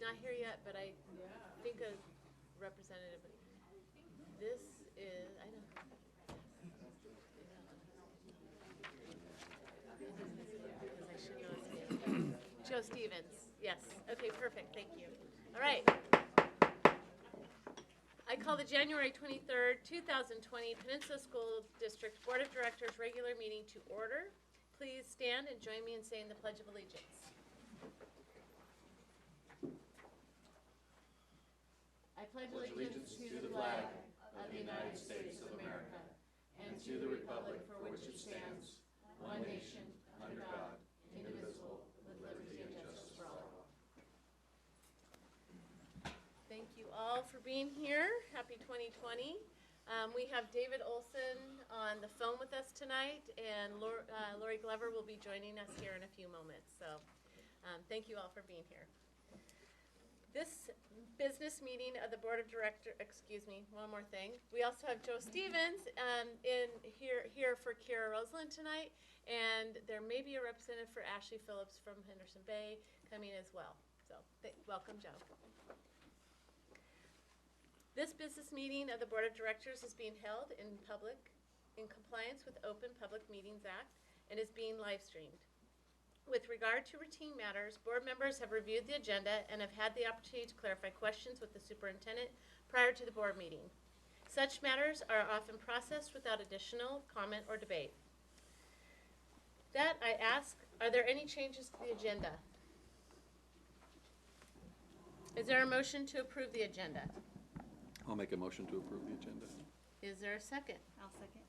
not here yet, but I think a representative. This is, I don't know. Because I should know his name. Joe Stevens. Yes. Okay, perfect. Thank you. All right. I call the January 23rd, 2020 Peninsula School District Board of Directors regular meeting to order. Please stand and join me in saying the Pledge of Allegiance. I pledge allegiance to the flag of the United States of America and to the republic for which it stands, one nation, under God, indivisible, with liberty and justice for all. Thank you all for being here. Happy 2020. We have David Olson on the phone with us tonight, and Lori Glover will be joining us here in a few moments. So thank you all for being here. This business meeting of the Board of Directors, excuse me, one more thing. We also have Joe Stevens here for Kira Roseland tonight, and there may be a representative for Ashley Phillips from Henderson Bay coming as well. So welcome, Joe. This business meeting of the Board of Directors is being held in public in compliance with Open Public Meetings Act and is being live streamed. With regard to routine matters, board members have reviewed the agenda and have had the opportunity to clarify questions with the superintendent prior to the board meeting. Such matters are often processed without additional comment or debate. That I ask, are there any changes to the agenda? Is there a motion to approve the agenda? I'll make a motion to approve the agenda. Is there a second? I'll second.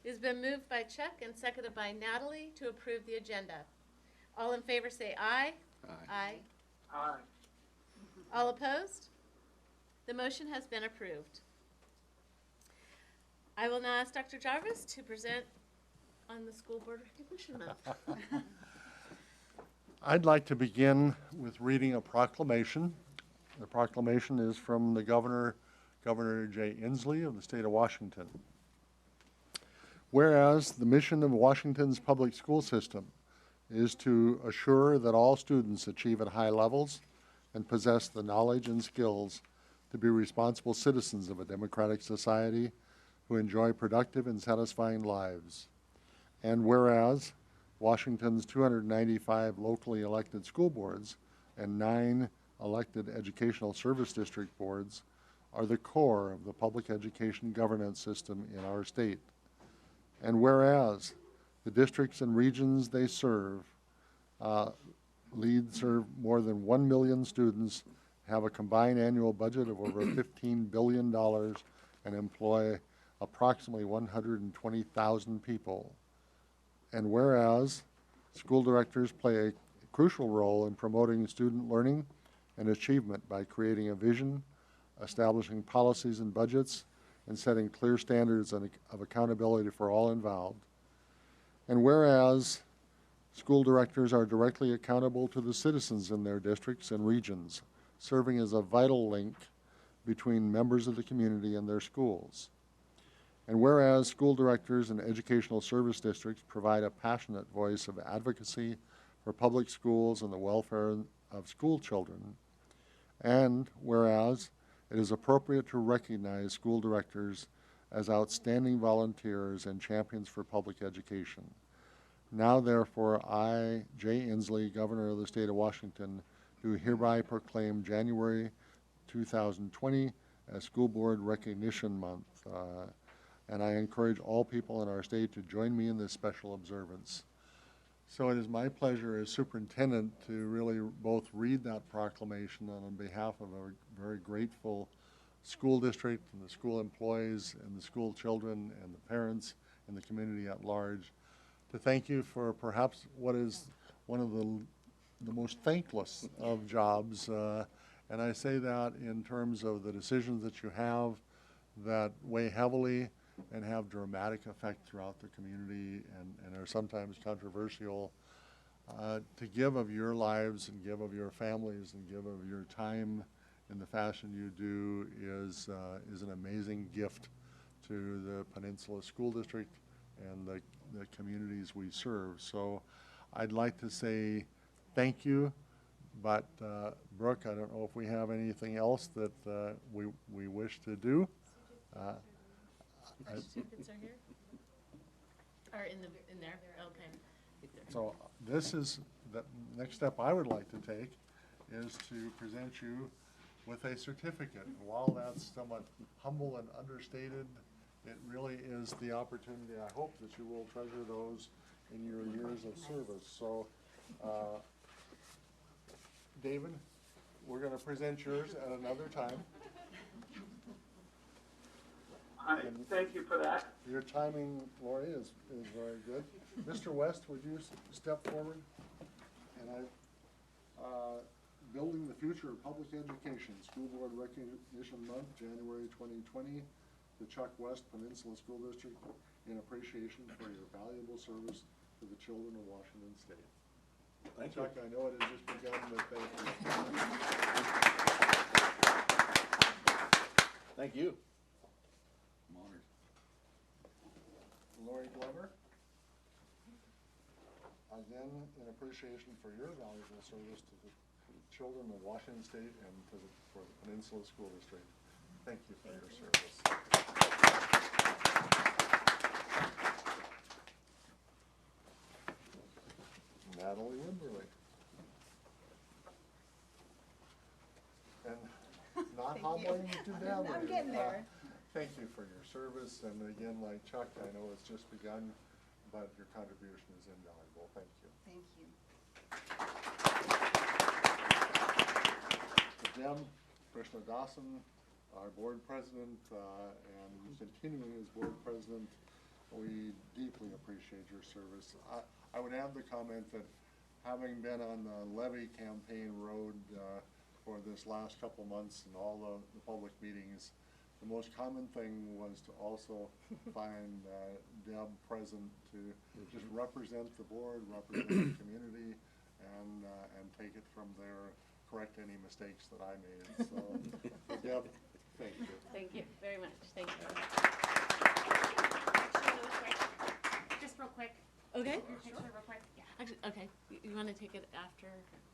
It's been moved by Chuck and seconded by Natalie to approve the agenda. All in favor say aye. Aye. Aye. Aye. All opposed? The motion has been approved. I will now ask Dr. Jarvis to present on the School Board Recognition Month. I'd like to begin with reading a proclamation. The proclamation is from the Governor Jay Inslee of the state of Washington. Whereas the mission of Washington's public school system is to assure that all students achieve at high levels and possess the knowledge and skills to be responsible citizens of a democratic society who enjoy productive and satisfying lives. And whereas Washington's 295 locally elected school boards and 9 elected educational service district boards are the core of the public education governance system in our state. And whereas the districts and regions they serve serve more than 1 million students, have a combined annual budget of over $15 billion, and employ approximately 120,000 people. And whereas school directors play a crucial role in promoting student learning and achievement by creating a vision, establishing policies and budgets, and setting clear standards of accountability for all involved. And whereas school directors are directly accountable to the citizens in their districts and regions, serving as a vital link between members of the community and their schools. And whereas school directors and educational service districts provide a passionate voice of advocacy for public schools and the welfare of school children. And whereas it is appropriate to recognize school directors as outstanding volunteers and champions for public education. Now therefore, I, Jay Inslee, Governor of the state of Washington, do hereby proclaim January 2020 as School Board Recognition Month. And I encourage all people in our state to join me in this special observance. So it is my pleasure as superintendent to really both read that proclamation and on behalf of a very grateful school district and the school employees and the school children and the parents and the community at large, to thank you for perhaps what is one of the most thankless of jobs. And I say that in terms of the decisions that you have that weigh heavily and have dramatic effect throughout the community and are sometimes controversial. To give of your lives and give of your families and give of your time in the fashion you do is an amazing gift to the Peninsula School District and the communities we serve. So I'd like to say thank you. But Brooke, I don't know if we have anything else that we wish to do. Certificates are here? Or in there? Okay. So this is, the next step I would like to take is to present you with a certificate. And while that's somewhat humble and understated, it really is the opportunity, I hope, that you will treasure those in your years of service. So, David, we're going to present yours at another time. Hi, thank you for that. Your timing, Lori, is very good. Mr. West, would you step forward? And Building the Future of Public Education, School Board Recognition Month, January 2020, to Chuck West, Peninsula School District, in appreciation for your valuable service to the children of Washington State. Thank you. Chuck, I know it has just begun, but thank you. Thank you. I'm honored. Lori Glover, again, in appreciation for your valuable service to the children of Washington State and for the Peninsula School District. Thank you for your service. Natalie Wimberly. And not hobbling you too down there. I'm getting there. Thank you for your service, and again, like Chuck, I know it's just begun, but your contribution is invaluable. Thank you. Thank you. To Jim, Krishna Dawson, our board president, and continuing as board president, we deeply appreciate your service. I would add the comment that having been on the levy campaign road for this last couple months and all the public meetings, the most common thing was to also find Deb present to just represent the board, represent the community, and take it from there, correct any mistakes that I made. So, Deb, thank you. Thank you very much. Thank you. Just real quick. Okay. Picture real quick. Yeah. Actually, okay. You want to take it after?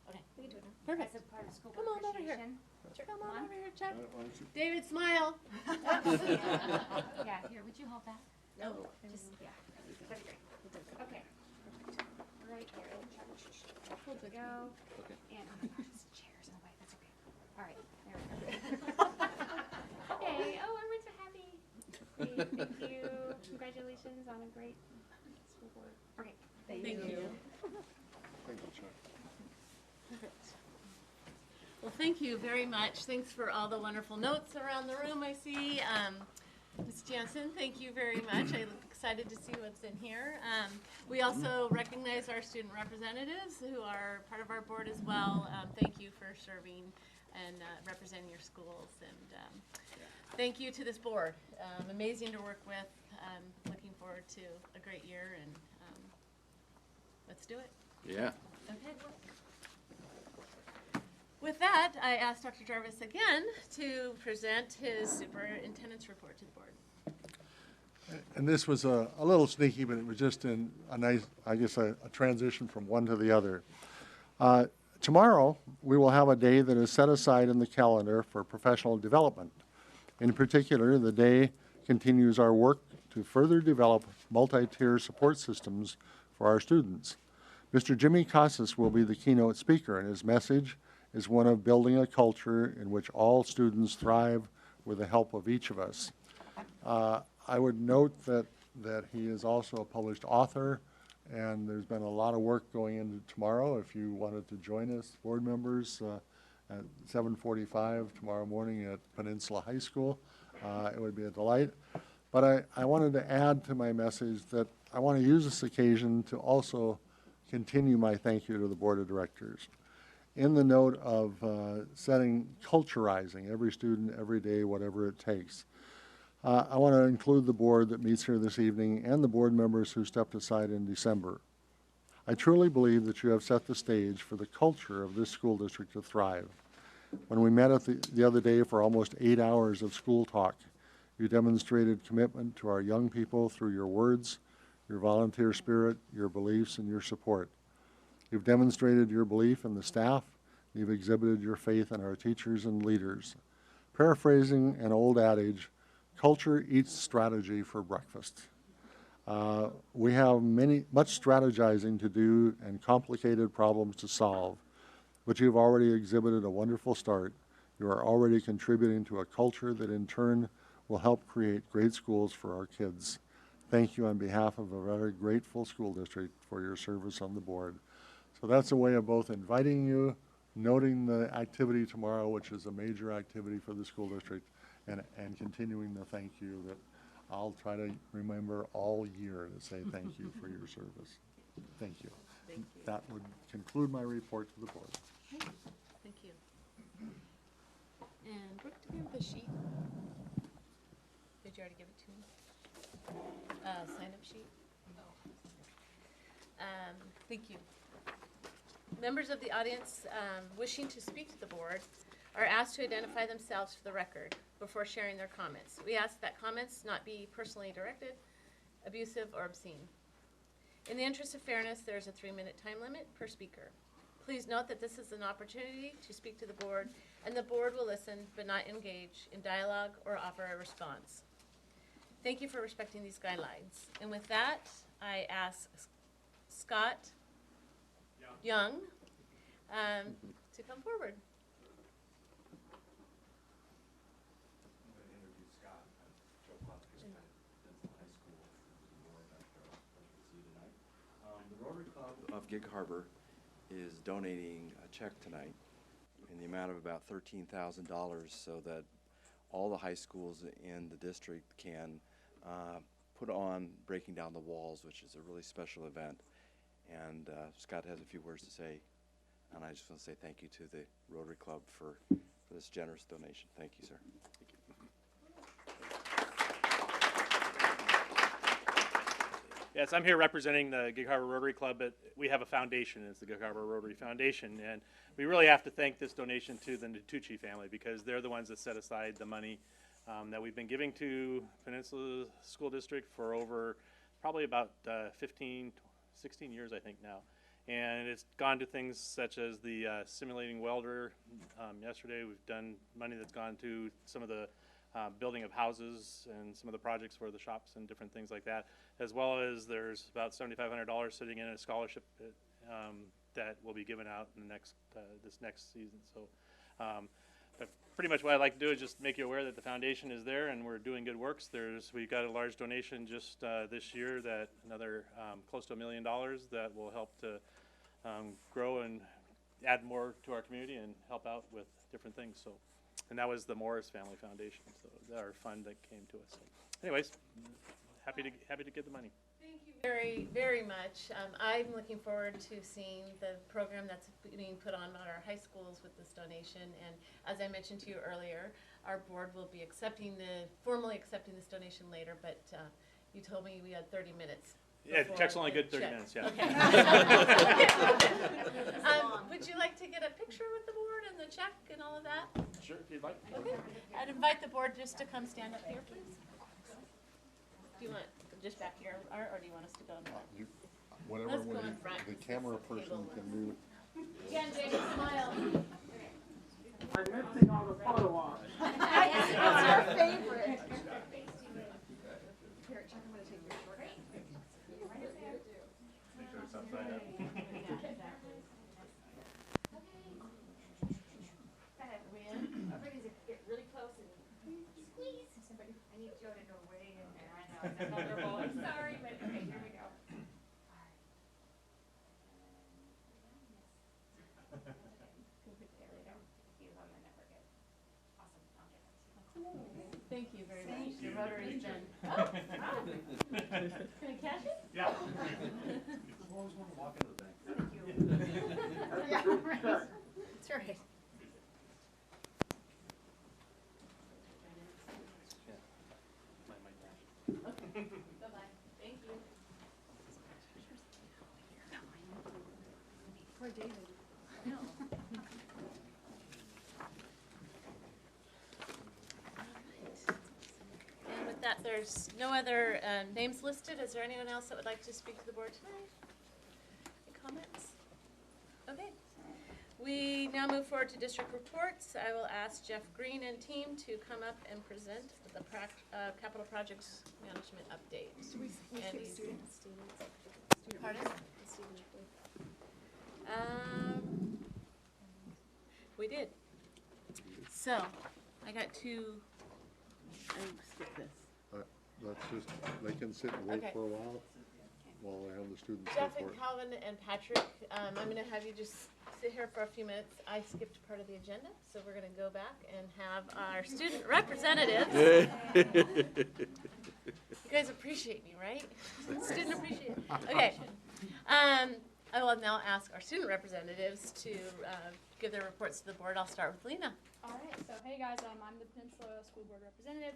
Okay. We can do it now. Perfect. As a part of school Come board on over here. appreciation. Come on over here, Chuck. Why don't you- David, smile. Yeah, here, would you hold that? No. Just, yeah, that'd be great. Okay. Right here. Hold it. Go. Okay. And, oh my gosh, there's chairs in the way, that's okay. All right, there we go. Okay, oh, everyone's so happy. Thank you. Congratulations on a great school board. Okay. Thank you. Thank you, Chuck. Perfect. Well, thank you very much. Thanks for all the wonderful notes around the room I see. Ms. Jansen, thank you very much. I'm excited to see what's in here. We also recognize our student representatives who are part of our board as well. Thank you for serving and representing your schools. And thank you to this board. Amazing to work with. Looking forward to a great year, and let's do it. Yeah. Okay. With that, I ask Dr. Jarvis again to present his superintendent's report to the board. And this was a little sneaky, but it was just a nice, I guess, a transition from one to the other. Tomorrow, we will have a day that is set aside in the calendar for professional development. In particular, the day continues our work to further develop multi-tier support systems for our students. Mr. Jimmy Casas will be the keynote speaker, and his message is one of building a culture in which all students thrive with the help of each of us. I would note that he is also a published author, and there's been a lot of work going into tomorrow. If you wanted to join us, board members, at 7:45 tomorrow morning at Peninsula High School, it would be a delight. But I wanted to add to my message that I want to use this occasion to also continue my thank you to the Board of Directors. In the note of culturizing every student, every day, whatever it takes. I want to include the board that meets here this evening and the board members who stepped aside in December. I truly believe that you have set the stage for the culture of this school district to thrive. When we met the other day for almost 8 hours of school talk, you demonstrated commitment to our young people through your words, your volunteer spirit, your beliefs, and your support. You've demonstrated your belief in the staff You've exhibited your faith in our teachers and leaders. Paraphrasing an old adage, culture eats strategy for breakfast. We have much strategizing to do and complicated problems to solve, but you've already exhibited a wonderful start. You are already contributing to a culture that in turn will help create great schools for our kids. Thank you on behalf of a very grateful school district for your service on the board. So that's a way of both inviting you, noting the activity tomorrow, which is a major activity for the school district, and continuing the thank you that I'll try to remember all year to say thank you for your service. Thank you. Thank you. That would conclude my report to the board. Thank you. And Brooke, do we have the sheet? Did you already give it to me? Sign-up sheet? Thank you. Members of the audience wishing to speak to the board are asked to identify themselves for the record before sharing their comments. We ask that comments not be personally directed, abusive, or obscene. In the interest of fairness, there is a 3-minute time limit per speaker. Please note that this is an opportunity to speak to the board, and the board will listen but not engage in dialogue or offer a response. Thank you for respecting these guidelines. And with that, I ask Scott Young to come forward. I'm going to introduce Scott. I'm Joe Plotkin at Denton High School. Pleasure to see you tonight. The Rotary Club of Gig Harbor is donating a check tonight in the amount of about $13,000 so that all the high schools in the district can put on Breaking Down the Walls, which is a really special event. And Scott has a few words to say, and I just want to say thank you to the Rotary Club for this generous donation. Thank you, sir. Thank you. Yes, I'm here representing the Gig Harbor Rotary Club, but we have a foundation. It's the Gig Harbor Rotary Foundation, and we really have to thank this donation to the Natucci family because they're the ones that set aside the money that we've been giving to Peninsula School District for over probably about 16 years, I think now. And it's gone to things such as the simulating welder. Yesterday we've done money that's gone to some of the building of houses and some of the projects for the shops and different things like that, as well as there's about $7,500 sitting in a scholarship that will be given out in the next this next season. So but pretty much what I'd like to do is just make you aware that the foundation is there and we're doing good works. We've got a large donation just this year, that another close to $1 million that will help to grow and add more to our community and help out with different things. So, and that was the Morris Family Foundation, so our fund that came to us. So, anyways, happy to get the money. Thank you very, very much. I'm looking forward to seeing the program that's being put on at our high schools with this donation. And as I mentioned to you earlier, our board will be formally accepting this donation later, but you told me we had 30 minutes. Yeah, check's only good 30 minutes, yeah. Okay. Would you like to get a picture with the board and the check and all of that? Sure, if you'd like. Okay. I'd invite the board just to come stand up here, please. Do you want just back here, or do you want us to go in front? Whatever Let's go in front. the camera person can do. Again, David, smile. I'm missing all the photo ops. That's your favorite. Here, Chuck, I'm gonna take your short. Make sure it's upside down. Are we in? Everybody's get really close and squeeze. I need Joe to go way in there. I know, it's uncomfortable. I'm sorry, but okay, here we go. There we go. He's on the network. Awesome. Thank you very much. The Rotary's done. Oh, wow. Can I catch it? Yeah. Always want to walk into the bank. Yeah, right. That's right. Bye-bye. Thank you. Poor David. And with that, there's no other names listed. Is there anyone else that would like to speak to the board tonight? Any comments? Okay. We now move forward to district reports. I will ask Jeff Green and team to come up and present the capital projects management update. We skip Andy's- students. Pardon? We did. So, I got two, I skipped this. Let's just, they can sit and wait Okay. for a while they have the students Jeff report. and Calvin and Patrick, I'm gonna have you just sit here for a few minutes. I skipped part of the agenda, so we're gonna go back and have our student representatives. You guys appreciate me, right? Student appreciation. Okay. I will now ask our student representatives to give their reports to the board. I'll start with Lena. All right, so hey guys, I'm the Peninsula School Board representative.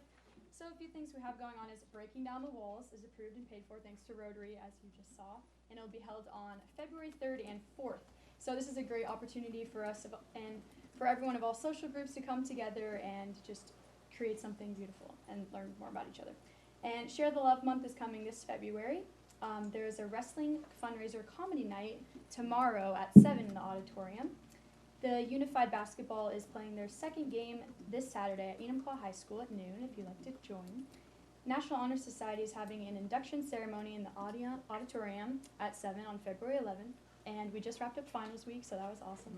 So a few things we have going on is Breaking Down the Walls is approved and paid for thanks to Rotary, as you just saw, and it'll be held on February 3rd and 4th. So this is a great opportunity for us and for everyone of all social groups to come together and just create something beautiful and learn more about each other. And Share the Love Month is coming this February. There is a wrestling fundraiser comedy night tomorrow at 7 in the auditorium. The Unified Basketball is playing their second game this Saturday at Enumclaw High School at noon, if you'd like to join. National Honor Society is having an induction ceremony in the auditorium at 7 on February 11th, and we just wrapped up finals week, so that was awesome.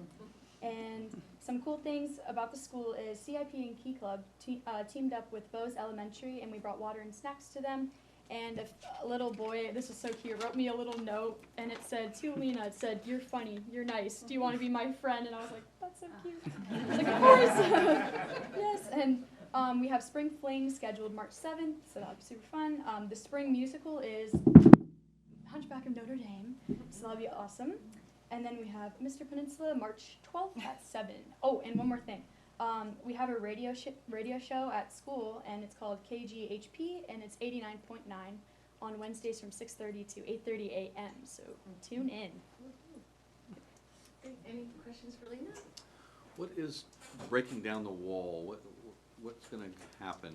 And some cool things about the school is CIP and Key Club teamed up with Bose Elementary, and we brought water and snacks to them. And a little boy, this is so cute, wrote me a little note, and it said, to Lena, it said, "You're funny, you're nice, do you want to be my friend?" And I was like, that's so cute. I was like, of course. Yes, and we have Spring Fling scheduled March 7th, so that'll be super fun. The spring musical is Hunchback of Notre Dame, so that'll be awesome. And then we have Mr. Peninsula March 12th at 7. Oh, and one more thing. We have a radio show at school, and it's called KGHP, and it's 89.9 on Wednesdays from 6:30 to 8:30 a.m. So tune in. Any questions for Lena? What is breaking down the wall? What's gonna happen?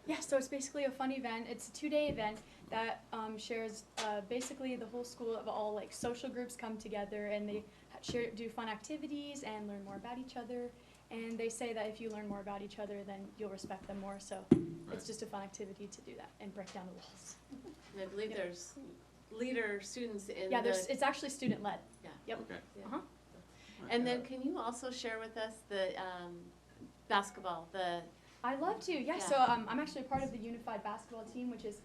Yeah, so it's basically a fun event. It's a 2-day event that shares basically the whole school of all like social groups come together, and they do fun activities and learn more about each other. And they say that if you learn more about each other, then you'll respect them more. So it's just a fun activity to do that and break down the walls. And I believe there's leader students in Yeah, the. it's actually student led. Yeah. Yep. Okay. Yeah. Uh-huh. And then can you also share with us the basketball, I'd love to. Yeah. Yeah. So I'm actually a part of the Unified Basketball team, which is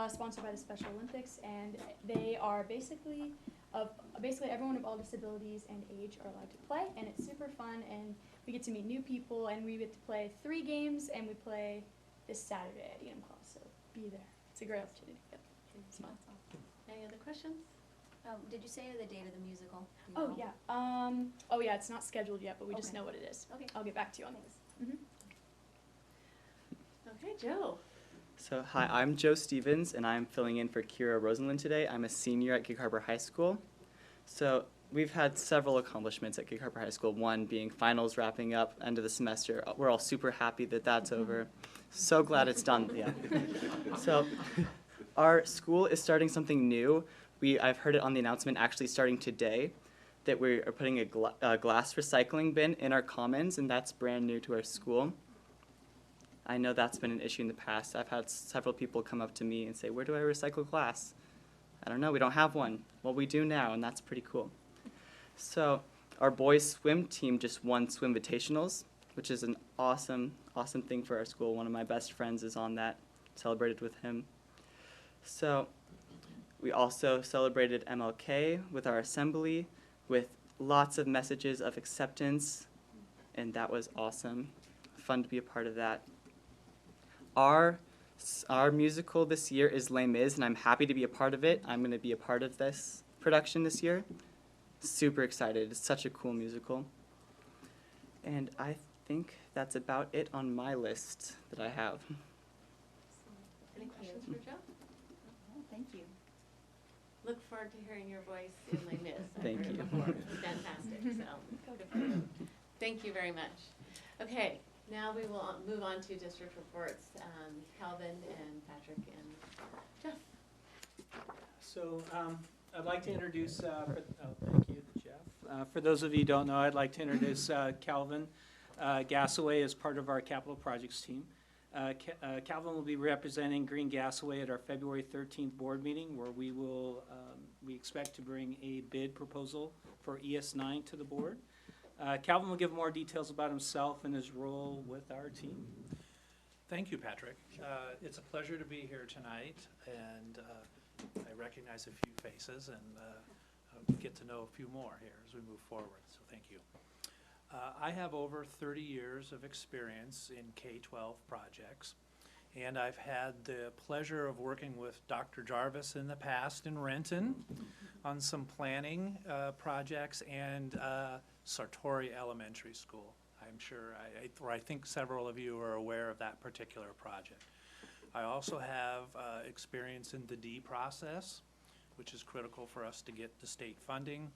sponsored by the Special Olympics, and they are basically everyone of all disabilities and age are allowed to play, and it's super fun, and we get to meet new people, and we get to play 3 games, and we play this Saturday at Enumclaw, so be there. It's a great opportunity. Yep. It's fun. any other questions? Did you say the date of the musical? Do you Oh, know? yeah. Oh, yeah, it's not scheduled yet, but we just Okay. know what it is. Okay. I'll get back to you on this. Okay, Joe. So, hi, I'm Joe Stevens, and I'm filling in for Kira Rosenlund today. I'm a senior at Gig Harbor High School. So, we've had several accomplishments at Gig Harbor High School, one being finals wrapping up, end of the semester. We're all super happy that that's over. So glad it's done, yeah. So, our school is starting something new. I've heard it on the announcement actually starting today, that we are putting a glass recycling bin in our commons, and that's brand new to our school. I know that's been an issue in the past. I've had several people come up to me and say, "Where do I recycle glass?" I don't know, we don't have one. Well, we do now, and that's pretty cool. So our boys swim team just won Swimvitationals, which is an awesome, awesome thing for our school. One of my best friends is on that, celebrated with him. So we also celebrated MLK with our assembly with lots of messages of acceptance, and that was awesome. Fun to be a part of that. Our musical this year is Les Mis, and I'm happy to be a part of it. I'm going to be a part of this production this year. Super excited. It's such a cool musical. And I think that's about it on my list that I have. Any questions for Joe? Oh, thank you. Look forward to hearing your voice in Les Mis. I've Thank heard it you. before. It's fantastic, so good for you. Thank you very much. Okay, now we will move on to district reports. Calvin and Patrick and Jeff. So, I'd like to introduce, thank you, Jeff. For those of you who don't know, I'd like to introduce Calvin Gassaway as part of our capital projects team. Calvin will be representing Green Gassaway at our February 13th board meeting, where we expect to bring a bid proposal for ES9 to the board. Calvin will give more details about himself and his role with our team. Thank you, Patrick. It's a pleasure to be here tonight, and I recognize a few faces and get to know a few more here as we move forward, so thank you. I have over 30 years of experience in K-12 projects, and I've had the pleasure of working with Dr. Jarvis in the past in Renton on some planning projects and Sartori Elementary School. I'm sure, I think several of you are aware of that particular project. I also have experience in the D process, which is critical for us to get the state funding.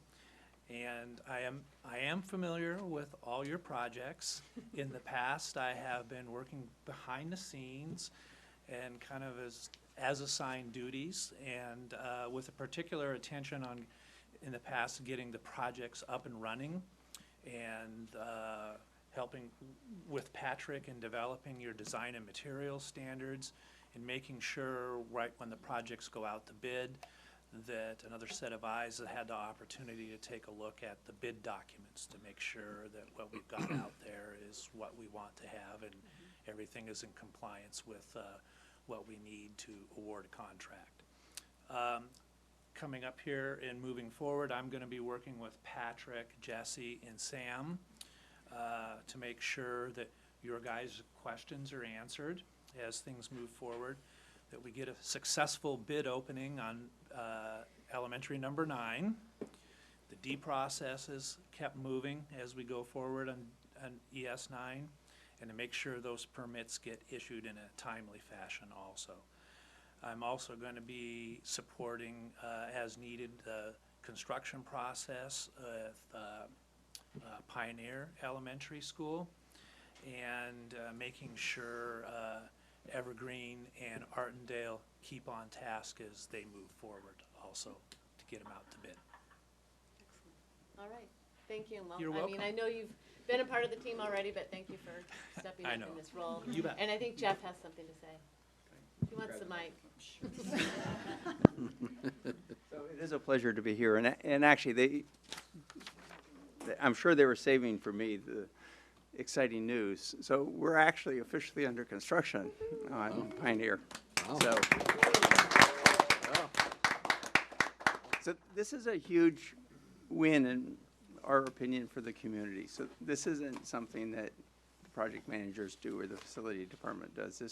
And I am familiar with all your projects. In the past, I have been working behind the scenes and kind of as assigned duties, and with a particular attention on, in the past, getting the projects up and running, and helping with Patrick in developing your design and material standards, and making sure right when the projects go out to bid that another set of eyes that had the opportunity to take a look at the bid documents to make sure that what we've got out there is what we want to have, and everything is in compliance with what we need to award a contract. Coming up here and moving forward, I'm going to be working with Patrick, Jesse, and Sam to make sure that your guys' questions are answered as things move forward, that we get a successful bid opening on elementary number 9. The D process is kept moving as we go forward on ES9, and to make sure those permits get issued in a timely fashion also. I'm also going to be supporting, as needed, the construction process with Pioneer Elementary School, and making sure Evergreen and Artendale keep on task as they move forward also to get them out to bid. All right, thank you. Well, You're I mean, welcome. I know you've been a part of the team already, but thank you for stepping I up know. in this role. You bet. And I think Jeff has something to say. He wants the mic. So it is a pleasure to be here, and actually I'm sure they were saving for me the exciting news. So we're actually officially under construction on Pioneer. Wow. So this is a huge win in our opinion for the community. So this isn't something that the project managers do or the facility department does.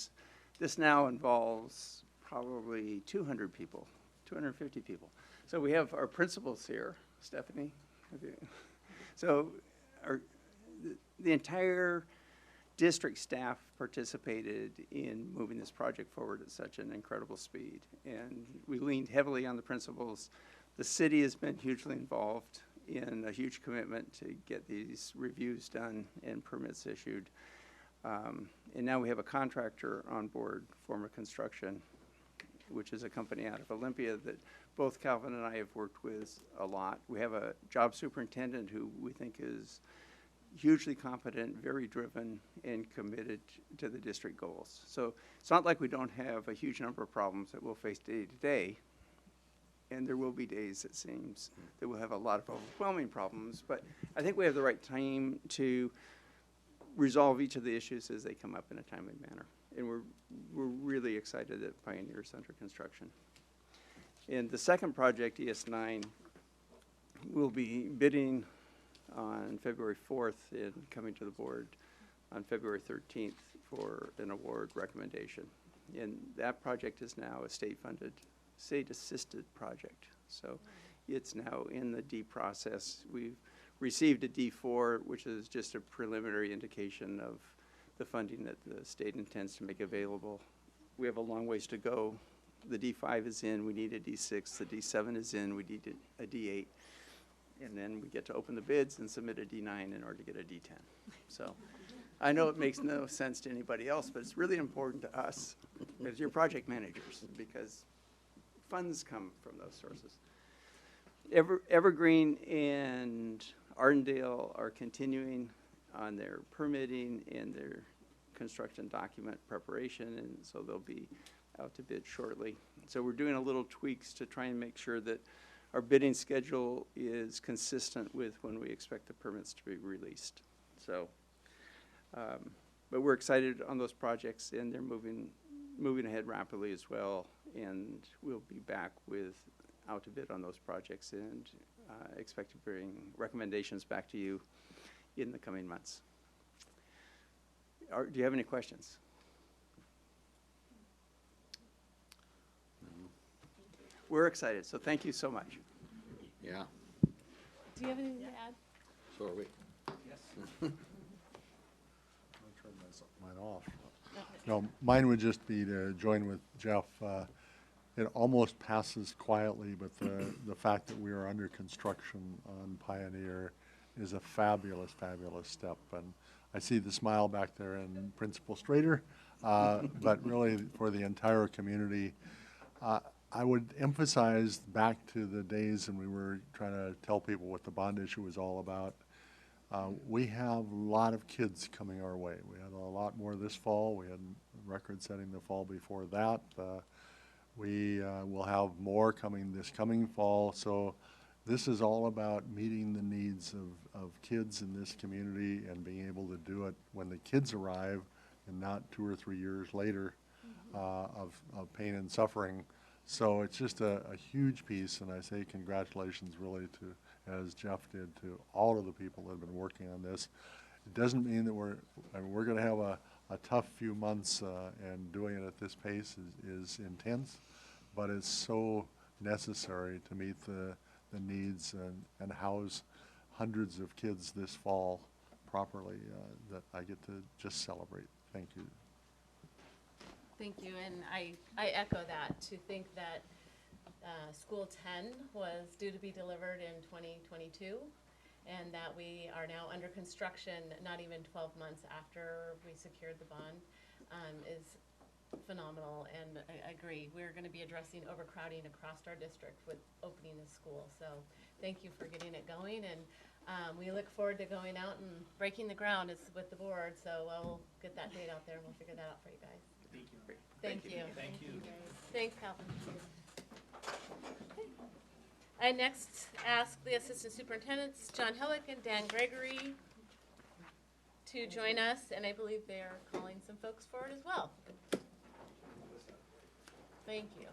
This now involves probably 200 people, 250 people. So we have our principals here, Stephanie. So the entire district staff participated in moving this project forward at such an incredible speed. And we leaned heavily on the principals. The city has been hugely involved in a huge commitment to get these reviews done and permits issued. And now we have a contractor on board, Forma Construction, which is a company out of Olympia that both Calvin and I have worked with a lot. We have a job superintendent who we think is hugely competent, very driven, and committed to the district goals. So it's not like we don't have a huge number of problems that we'll face day to day, and there will be days, it seems, that we'll have a lot of overwhelming problems, but I think we have the right team to resolve each of the issues as they come up in a timely manner. And we're really excited that Pioneer is under construction. And the second project, ES9, will be bidding on February 4th and coming to the board on February 13th for an award recommendation. And that project is now a state-funded, state-assisted project. So it's now in the D process. We've received a D4, which is just a preliminary indication of the funding that the state intends to make available. We have a long ways to go. The D5 is in, we need a D6. The D7 is in, we need a D8. And then we get to open the bids and submit a D9 in order to get a D10. So I know it makes no sense to anybody else, but it's really important to us as your project managers, because funds come from those sources. Evergreen and Ardendale are continuing on their permitting and their construction document preparation, and so they'll be out to bid shortly. So we're doing a little tweaks to try and make sure that our bidding schedule is consistent with when we expect the permits to be released. So, but we're excited on those projects, and they're moving ahead rapidly as well, and we'll be back with out to bid on those projects and expect to bring recommendations back to you in the coming months. Do you have any questions? We're excited, so thank you so much. Yeah, Do you have anything to add? so are we. Mine off. No, mine would just be to join with Jeff. It almost passes quietly, but the fact that we are under construction on Pioneer is a fabulous, fabulous step. And I see the smile back there in Principal Strader, but really for the entire community. I would emphasize back to the days when we were trying to tell people what the bond issue was all about. We have a lot of kids coming our way. We had a lot more this fall. We had record-setting the fall before that. We will have more coming this coming fall. So this is all about meeting the needs of kids in this community and being able to do it when the kids arrive and not 2 or 3 years later of pain and suffering. So it's just a huge piece, and I say congratulations really to, as Jeff did, to all of the people that have been working on this. It doesn't mean that we're going to have a tough few months, and doing it at this pace is intense, but it's so necessary to meet the needs and house hundreds of kids this fall properly, that I get to just celebrate. Thank you. Thank you, and I echo that, to think that School 10 was due to be delivered in 2022, and that we are now under construction not even 12 months after we secured the bond, is phenomenal, and I agree. We're going to be addressing overcrowding across our district with opening the school, so thank you for getting it going, and we look forward to going out and breaking the ground with the board, so we'll get that date out there and we'll figure that out for you guys. Thank you. Thank you. Thank you. Thanks, Calvin. I next ask the Assistant Superintendents, John Hellick and Dan Gregory, to join us, and I believe they are calling some folks forward as well. Thank you.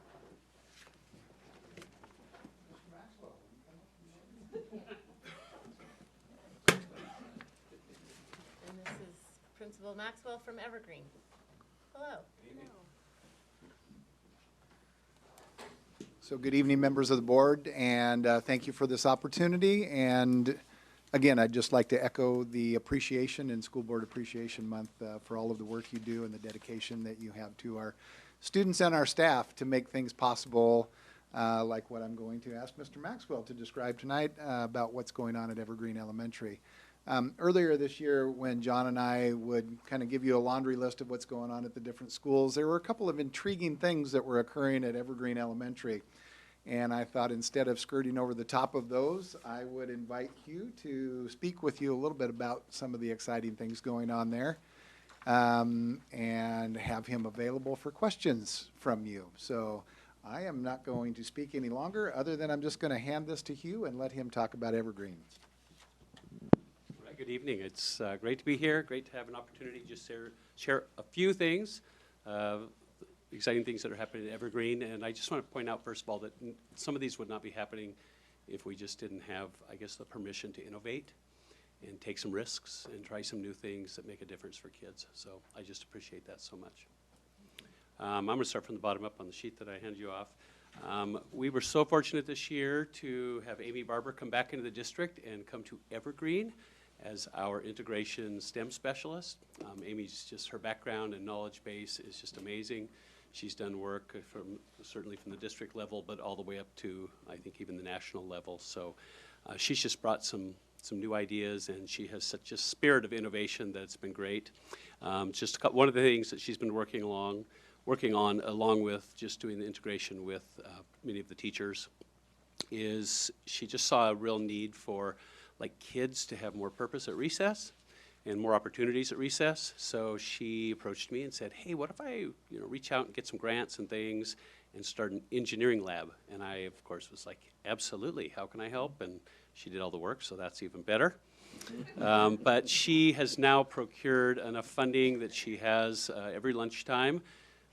And this is Principal Maxwell from Evergreen. Hello. So good evening, members of the board, and thank you for this opportunity. And again, I'd just like to echo the appreciation in School Board Appreciation Month for all of the work you do and the dedication that you have to our students and our staff to make things possible, like what I'm going to ask Mr. Maxwell to describe tonight about what's going on at Evergreen Elementary. Earlier this year, when John and I would kind of give you a laundry list of what's going on at the different schools, there were a couple of intriguing things that were occurring at Evergreen Elementary. And I thought instead of skirting over the top of those, I would invite Hugh to speak with you a little bit about some of the exciting things going on there, and have him available for questions from you. So I am not going to speak any longer, other than I'm just going to hand this to Hugh and let him talk about Evergreen. Good evening. It's great to be here. Great to have an opportunity to just share a few things, exciting things that are happening at Evergreen. And I just want to point out, first of all, that some of these would not be happening if we just didn't have, I guess, the permission to innovate and take some risks and try some new things that make a difference for kids. So I just appreciate that so much. I'm going to start from the bottom up on the sheet that I handed you off. We were so fortunate this year to have Amy Barber come back into the district and come to Evergreen as our integration STEM specialist. Amy's just, her background and knowledge base is just amazing. She's done work certainly from the district level, but all the way up to, I think, even the national level. So she's just brought some new ideas, and she has such a spirit of innovation that it's been great. Just one of the things that she's been working on, along with just doing the integration with many of the teachers, is she just saw a real need for like kids to have more purpose at recess and more opportunities at recess. So she approached me and said, hey, what if I reach out and get some grants and things and start an engineering lab? And I, of course, was like, absolutely, how can I help? And she did all the work, so that's even better. But she has now procured enough funding that she has every lunchtime.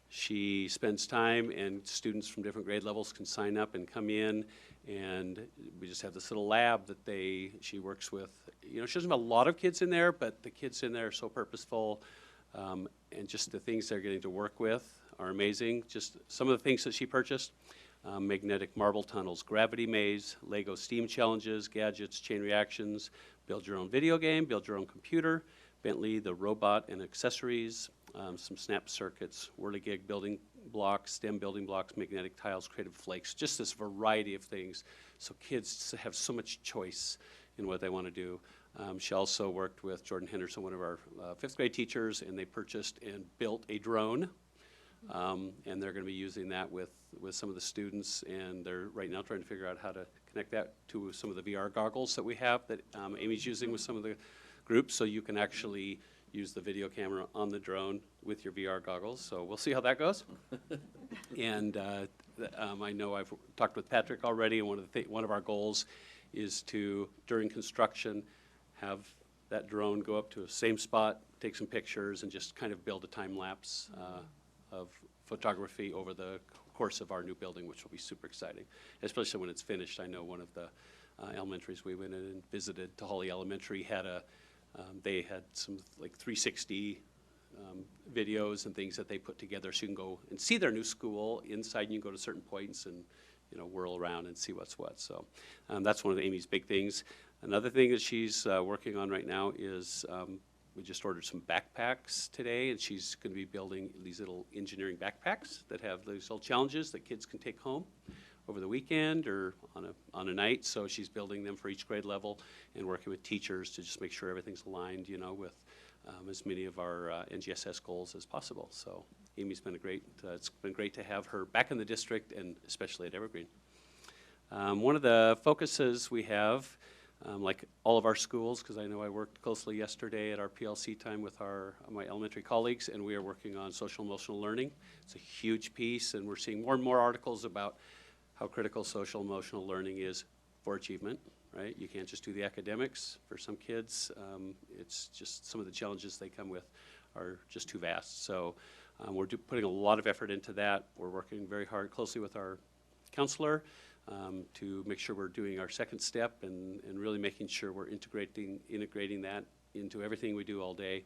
She spends time, and students from different grade levels can sign up and come in, and we just have this little lab that she works with. She doesn't have a lot of kids in there, but the kids in there are so purposeful, and just the things they're getting to work with are amazing. Just some of the things that she purchased: magnetic marble tunnels, gravity maze, Lego steam challenges, gadgets, chain reactions, build your own video game, build your own computer, Bentley, the robot and accessories, some snap circuits, whirligig building blocks, STEM building blocks, magnetic tiles, creative flakes, just this variety of things. So kids have so much choice in what they want to do. She also worked with Jordan Henderson, one of our 5th grade teachers, and they purchased and built a drone. And they're going to be using that with some of the students, and they're right now trying to figure out how to connect that to some of the VR goggles that we have that Amy's using with some of the groups, so you can actually use the video camera on the drone with your VR goggles. So we'll see how that goes. And I know I've talked with Patrick already, and one of our goals is to, during construction, have that drone go up to the same spot, take some pictures, and just kind of build a time lapse of photography over the course of our new building, which will be super exciting, especially when it's finished. I know one of the elementaries we went in and visited, Tahali Elementary, had they had some like 360 videos and things that they put together, so you can go and see their new school inside, and you can go to certain points and whirl around and see what's what. So that's one of Amy's big things. Another thing that she's working on right now is we just ordered some backpacks today, and she's going to be building these little engineering backpacks that have these little challenges that kids can take home over the weekend or on a night. So she's building them for each grade level and working with teachers to just make sure everything's aligned, with as many of our NGSS goals as possible. So Amy's been it's been great to have her back in the district, and especially at Evergreen. One of the focuses we have, like all of our schools, because I know I worked closely yesterday at our PLC time with my elementary colleagues, and we are working on social emotional learning. It's a huge piece, and we're seeing more and more articles about how critical social emotional learning is for achievement, right? You can't just do the academics. For some kids, it's just some of the challenges they come with are just too vast. So we're putting a lot of effort into that. We're working very hard, closely with our counselor, to make sure we're doing our second step and really making sure we're integrating that into everything we do all day.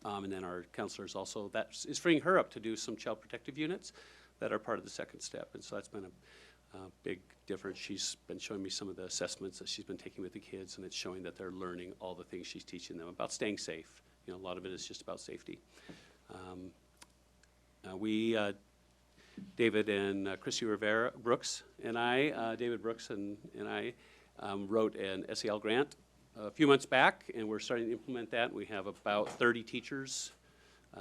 And then our counselors also, that is freeing her up to do some child protective units that are part of the second step. And so that's been a big difference. She's been showing me some of the assessments that she's been taking with the kids, and it's showing that they're learning all the things she's teaching them about staying safe. A lot of it is just about safety. David and Chrissy Rivera Brooks and I, David Brooks and I wrote an SEL grant a few months back, and we're starting to implement that. We have about 30 teachers,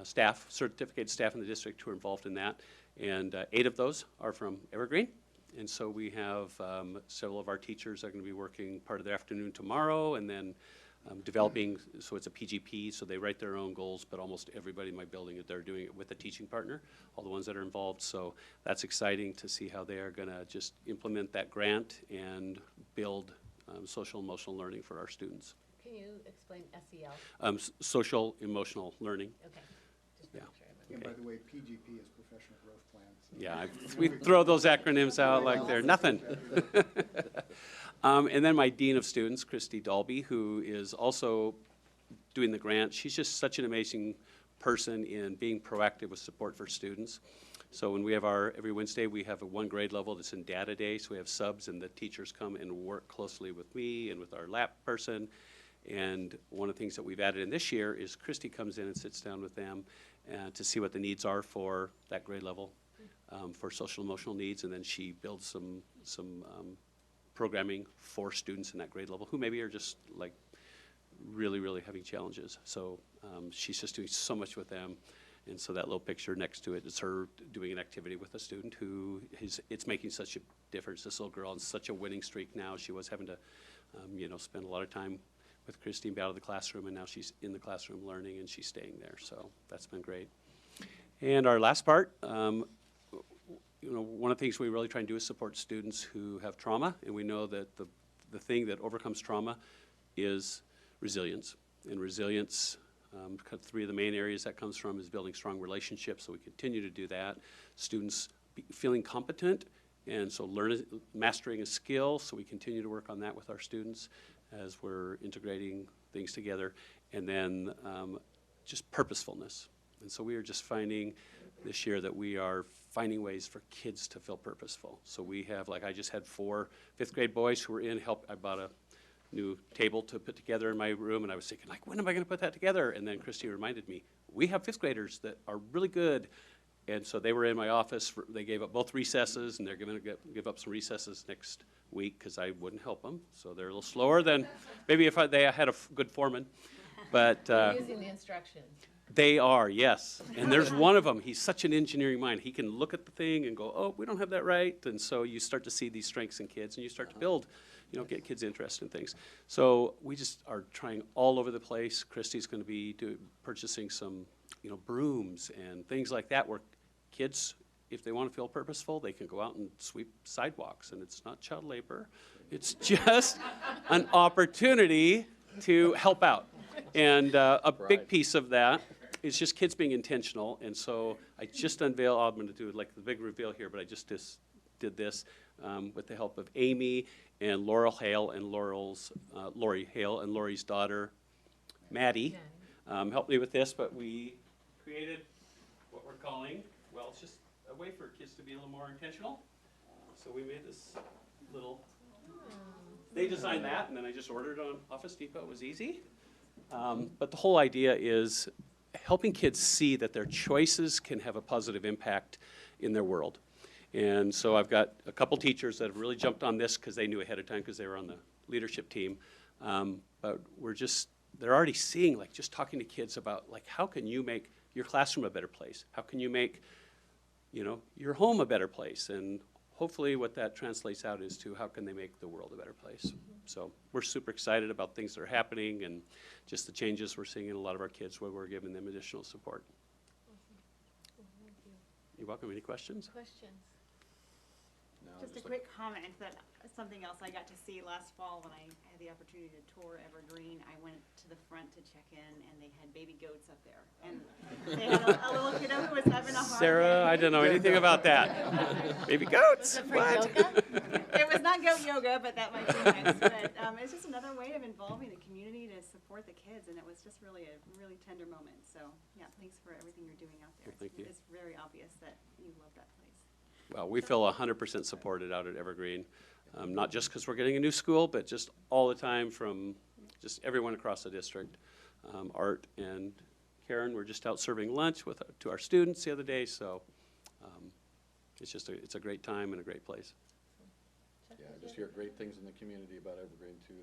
certificated staff in the district who are involved in that, and 8 of those are from Evergreen. And so we have several of our teachers are going to be working part of the afternoon tomorrow, and then developing, so it's a PGP, so they write their own goals, but almost everybody in my building, they're doing it with a teaching partner, all the ones that are involved. So that's exciting to see how they are going to just implement that grant and build social emotional learning for our students. Can you explain SEL? Social emotional learning. Okay. Just Yeah. making sure I'm And by the way, PGP is Professional Growth Plan. So. Yeah, we throw those acronyms out like they're nothing. And then my Dean of Students, Christy Dalby, who is also doing the grant. She's just such an amazing person in being proactive with support for students. So when we have every Wednesday, we have a 1 grade level that's in data day, so we have subs, and the teachers come and work closely with me and with our lab person. And one of the things that we've added in this year is Christy comes in and sits down with them to see what the needs are for that grade level, for social emotional needs, and then she builds some programming for students in that grade level who maybe are just like really, really having challenges. So she's just doing so much with them. And so that little picture next to it is her doing an activity with a student who it's making such a difference. This little girl on such a winning streak now. She was having to, spend a lot of time with Christine out of the classroom, and now she's in the classroom learning, and she's staying there. So that's been great. And our last part, one of the things we really try and do is support students who have trauma, and we know that the thing that overcomes trauma is resilience. And resilience, three of the main areas that comes from is building strong relationships, so we continue to do that. Students feeling competent, and so mastering a skill, so we continue to work on that with our students as we're integrating things together. And then just purposefulness. And so we are just finding this year that we are finding ways for kids to feel purposeful. So we have, I just had 4 fifth grade boys who were in help. I bought a new table to put together in my room, and I was thinking, when am I going to put that together? And then Christy reminded me, we have 5th graders that are really good. And so they were in my office. They gave up both recesses, and they're going to give up some recesses next week because I wouldn't help them. So they're a little slower than maybe if they had a good foreman. But Using the instructions. They are, yes. And there's one of them. He's such an engineering mind. He can look at the thing and go, oh, we don't have that right. And so you start to see these strengths in kids, and you start to build, get kids interested in things. So we just are trying all over the place. Christy's going to be purchasing some, brooms and things like that where kids, if they want to feel purposeful, they can go out and sweep sidewalks. And it's not child labor. It's just an opportunity to help out. And a big piece of that is just kids being intentional. And so I just unveiled, I'm going to do the big reveal here, but I just did this with the help of Amy and Laurel Hale and Lori Hale and Lori's daughter, Maddie, helped me with this, but we created what we're calling, it's just a way for kids to be a little more intentional. So we made this little, they designed that, and then I just ordered it on Office Depot. It was easy. But the whole idea is helping kids see that their choices can have a positive impact in their world. And so I've got a couple teachers that have really jumped on this because they knew ahead of time because they were on the leadership team. But they're already seeing, just talking to kids about, how can you make your classroom a better place? How can you make, your home a better place? And hopefully what that translates out is to how can they make the world a better place. So we're super excited about things that are happening and just the changes we're seeing in a lot of our kids where we're giving them additional support. Thank you. You're welcome. Any questions? Questions? Just a quick comment that something else I got to see last fall when I had the opportunity to tour Evergreen. I went to the front to check in, and they had baby goats up there. And they had a little kiddo who was having a hard Sarah, day. I don't know anything about that. Baby goats? Was it for yoga? It was not goat yoga, but that might be nice. But it's just another way of involving the community to support the kids, and it was just really a really tender moment. So, yeah, thanks for everything you're doing out there. Well, thank you. It's very obvious that you love that place. Well, we feel 100% supported out at Evergreen, not just because we're getting a new school, but just all the time from just everyone across the district. Art and Karen were just out serving lunch to our students the other day, so it's a great time and a great place. Yeah, I just hear great things in the community about Evergreen too.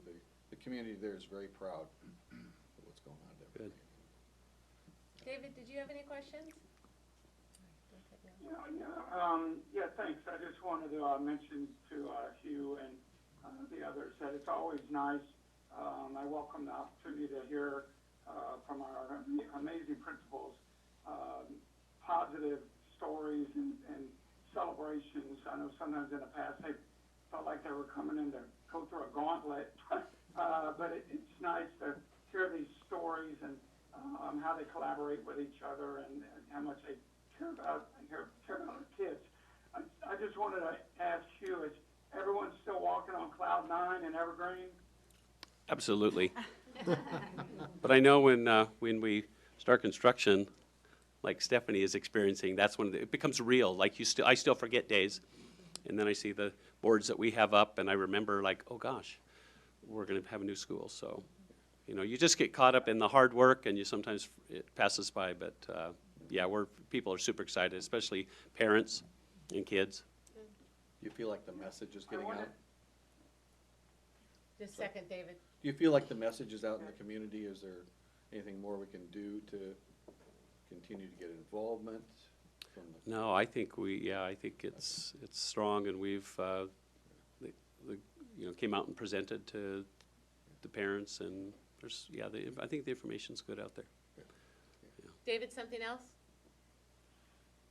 The community there is very proud of what's going on at Evergreen. Good. David, did you have any questions? Yeah, thanks. I just wanted to mention to Hugh and the others that it's always nice. I welcome the opportunity to hear from our amazing principals positive stories and celebrations. I know sometimes in the past they felt like they were coming in to go through a gauntlet, but it's nice to hear these stories and how they collaborate with each other and how much they care about our kids. I just wanted to ask you, is everyone still walking on cloud 9 in Evergreen? Absolutely. But I know when we start construction, like Stephanie is experiencing, that's when it becomes real. I still forget days, and then I see the boards that we have up, and I remember oh gosh, we're going to have a new school. So, you just get caught up in the hard work, and sometimes it passes by. But yeah, people are super excited, especially parents and kids. Do you feel like the message is getting out? Just second, David. Do you feel like the message is out in the community? Is there anything more we can do to continue to get involvement? from the? No, I think I think it's strong, and we've, came out and presented to the parents, and there's, I think the information's good out there. David, something else?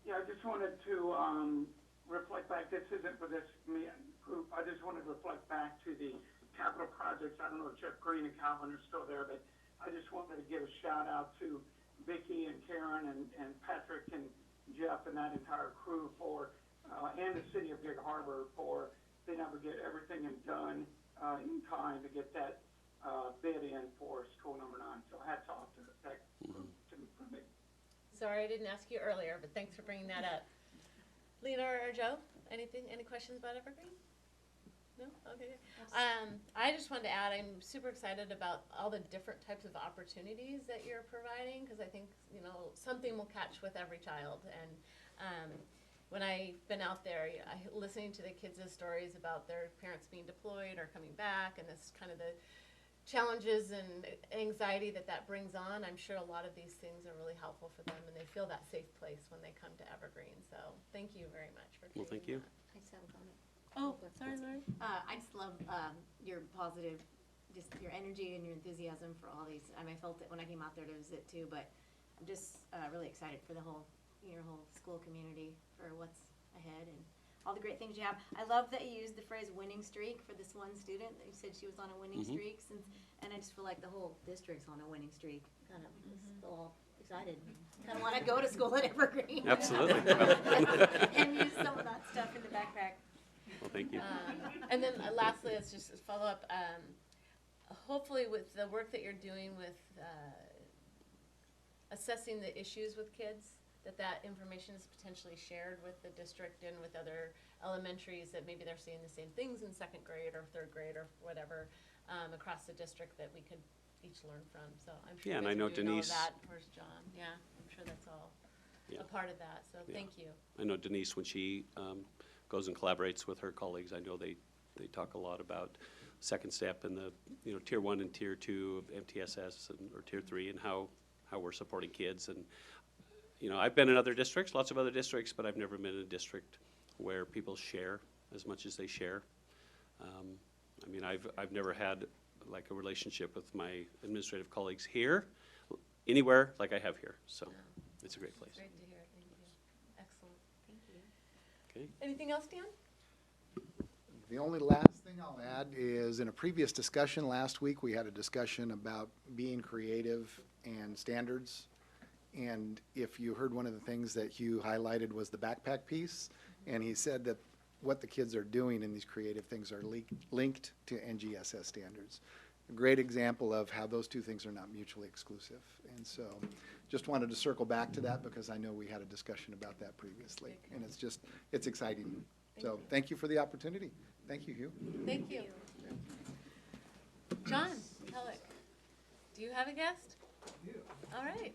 Yeah, I just wanted to reflect back, this isn't for this group, I just wanted to reflect back to the capital projects. I don't know if Jeff Green and Calvin are still there, but I just wanted to give a shout out to Vicki and Karen and Patrick and Jeff and that entire crew for, and the city of Gig Harbor for being able to get everything done in time to get that bid in for school number 9. So hats off to that group, to me. Sorry, I didn't ask you earlier, but thanks for bringing that up. Lena or Joe, any questions about Evergreen? No? Okay. I just wanted to add, I'm super excited about all the different types of opportunities that you're providing, because I think, something will catch with every child. And when I've been out there, listening to the kids' stories about their parents being deployed or coming back, and this kind of the challenges and anxiety that brings on, I'm sure a lot of these things are really helpful for them, and they feel that safe place when they come to Evergreen. So thank you very much for doing Thank you. that. I just have a comment. Oh, sorry, Lori. I just love your positive, just your energy and your enthusiasm for all these. I felt it when I came out there to visit too, but I'm just really excited for the whole, your whole school community for what's ahead and all the great things you have. I love that you used the phrase winning streak for this one student that you said she was on a winning streak, and I just feel like the whole district's on a winning streak. Kind of all excited. Kind of want to go to school at Evergreen. Absolutely. And use some of that stuff in the backpack. Well, thank you. And then lastly, it's just a follow up. Hopefully, with the work that you're doing with assessing the issues with kids, that information is potentially shared with the district and with other elementaries, that maybe they're seeing the same things in 2nd grade or 3rd grade or whatever across the district that we could each learn from. So I'm sure. Yeah, and you guys I know are doing Denise. all of that. Where's John? Yeah, I'm sure that's all a part of that. So thank you. I know Denise, when she goes and collaborates with her colleagues, I know they talk a lot about second step and the tier 1 and tier 2 of MTSS or tier 3 and how we're supporting kids. And I've been in other districts, lots of other districts, but I've never been in a district where people share as much as they share. I've never had like a relationship with my administrative colleagues here, anywhere like I have here. So it's a great place. Great to hear. Thank you. Excellent. Thank you. Okay. Anything else, Dan? The only last thing I'll add is in a previous discussion last week, we had a discussion about being creative and standards. And if you heard, one of the things that Hugh highlighted was the backpack piece. And he said that what the kids are doing in these creative things are linked to NGSS standards. A great example of how those two things are not mutually exclusive. And so just wanted to circle back to that because I know we had a discussion about that previously. And it's exciting. So thank you for the opportunity. Thank you, Hugh. Thank you. John Pellick, do you have a guest? I do. All right.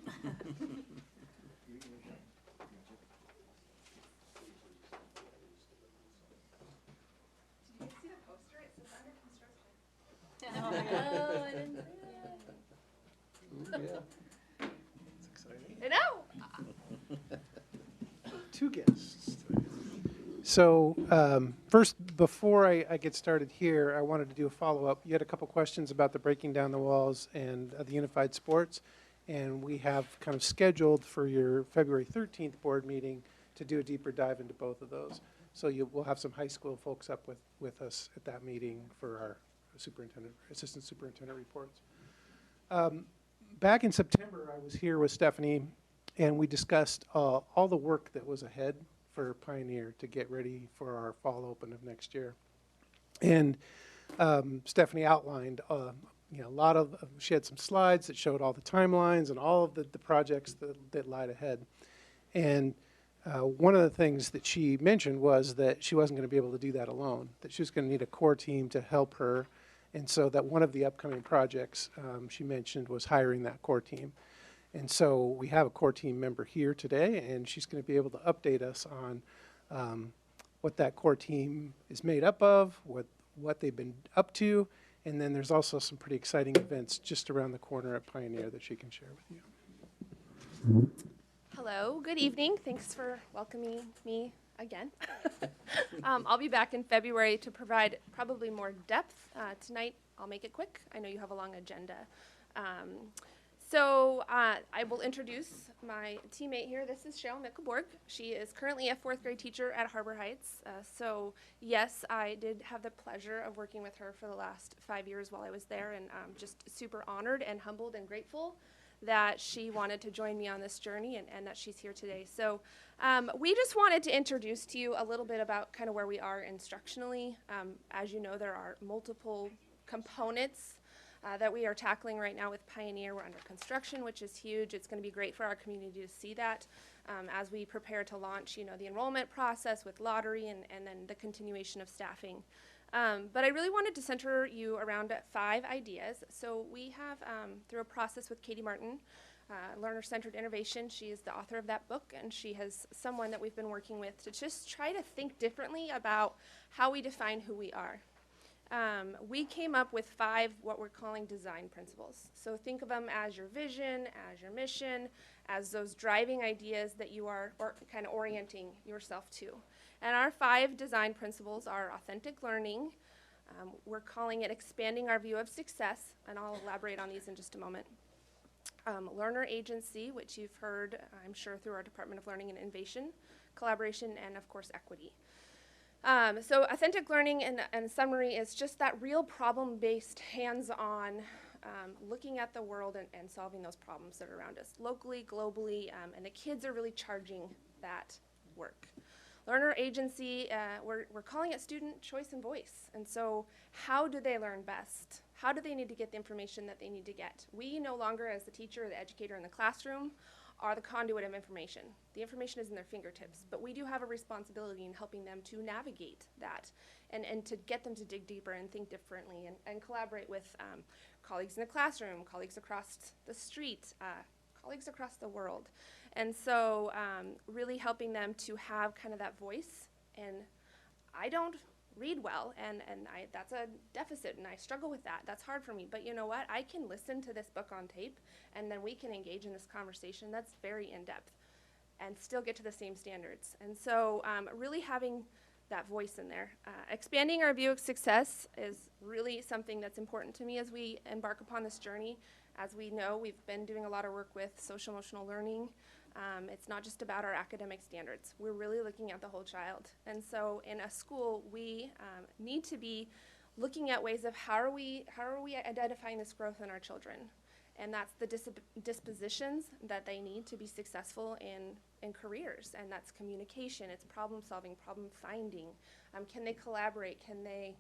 Oh, I didn't see that. It's exciting. I know. Two guests. So first, before I get started here, I wanted to do a follow-up. You had a couple questions about the breaking down the walls and the unified sports, and we have kind of scheduled for your February 13th board meeting to do a deeper dive into both of those. So we'll have some high school folks up with us at that meeting for our assistant superintendent reports. Back in September, I was here with Stephanie, and we discussed all the work that was ahead for Pioneer to get ready for our fall open of next year. And Stephanie outlined a lot of, she had some slides that showed all the timelines and all of the projects that lied ahead. And one of the things that she mentioned was that she wasn't going to be able to do that alone, that she was going to need a core team to help her. And so that one of the upcoming projects she mentioned was hiring that core team. And so we have a core team member here today, and she's going to be able to update us on what that core team is made up of, what they've been up to, and then there's also some pretty exciting events just around the corner at Pioneer that she can share with you. Hello, good evening. Thanks for welcoming me again. I'll be back in February to provide probably more depth. Tonight, I'll make it quick. I know you have a long agenda. I will introduce my teammate here. This is Cheryl Mickelborg. She is currently a 4th grade teacher at Harbor Heights. Yes, I did have the pleasure of working with her for the last 5 years while I was there, and I'm just super honored and humbled and grateful that she wanted to join me on this journey and that she's here today. So we just wanted to introduce to you a little bit about kind of where we are instructionally. As you know, there are multiple components that we are tackling right now with Pioneer. We're under construction, which is huge. It's going to be great for our community to see that as we prepare to launch, the enrollment process with lottery and then the continuation of staffing. But I really wanted to center you around 5 ideas. So we have, through a process with Katie Martin, Learner-Centered Innovation, she is the author of that book, and she has someone that we've been working with to just try to think differently about how we define who we are. We came up with 5 what we're calling design principles. So think of them as your vision, as your mission, as those driving ideas that you are kind of orienting yourself to. And our 5 design principles are authentic learning. We're calling it expanding our view of success, and I'll elaborate on these in just a moment. Learner agency, which you've heard, I'm sure, through our Department of Learning and Innovation, collaboration, and of course, equity. So authentic learning in summary is just that real problem-based, hands-on, looking at the world and solving those problems that are around us, locally, globally, and the kids are really charging that work. Learner agency, we're calling it student choice and voice. And so how do they learn best? How do they need to get the information that they need to get? We no longer, as the teacher or the educator in the classroom, are the conduit of information. The information is in their fingertips, but we do have a responsibility in helping them to navigate that and to get them to dig deeper and think differently and collaborate with colleagues in the classroom, colleagues across the street, colleagues across the world. And so really helping them to have kind of that voice. And I don't read well, and that's a deficit, and I struggle with that. That's hard for me. But you know what? I can listen to this book on tape, and then we can engage in this conversation that's very in-depth and still get to the same standards. And so really having that voice in there. Expanding our view of success is really something that's important to me as we embark upon this journey. As we know, we've been doing a lot of work with social emotional learning. It's not just about our academic standards. We're really looking at the whole child. And so in a school, we need to be looking at ways of how are we identifying this growth in our children. And that's the dispositions that they need to be successful in careers. And that's communication, it's problem solving, problem finding. Can they collaborate? Can they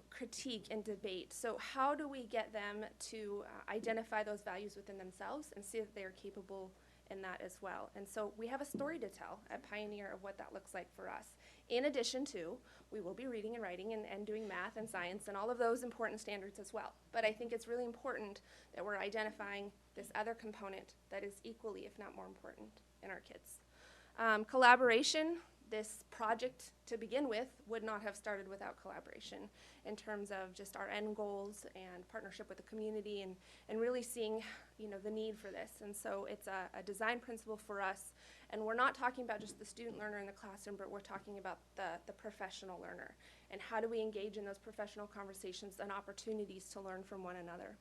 critique and debate? So how do we get them to identify those values within themselves and see that they are capable in that as well? And so we have a story to tell at Pioneer of what that looks like for us. In addition to, we will be reading and writing and doing math and science and all of those important standards as well. But I think it's really important that we're identifying this other component that is equally, if not more important, in our kids. Collaboration. This project, to begin with, would not have started without collaboration in terms of just our end goals and partnership with the community and really seeing, the need for this. And so it's a design principle for us. And we're not talking about just the student learner in the classroom, but we're talking about the professional learner. And how do we engage in those professional conversations and opportunities to learn from one another?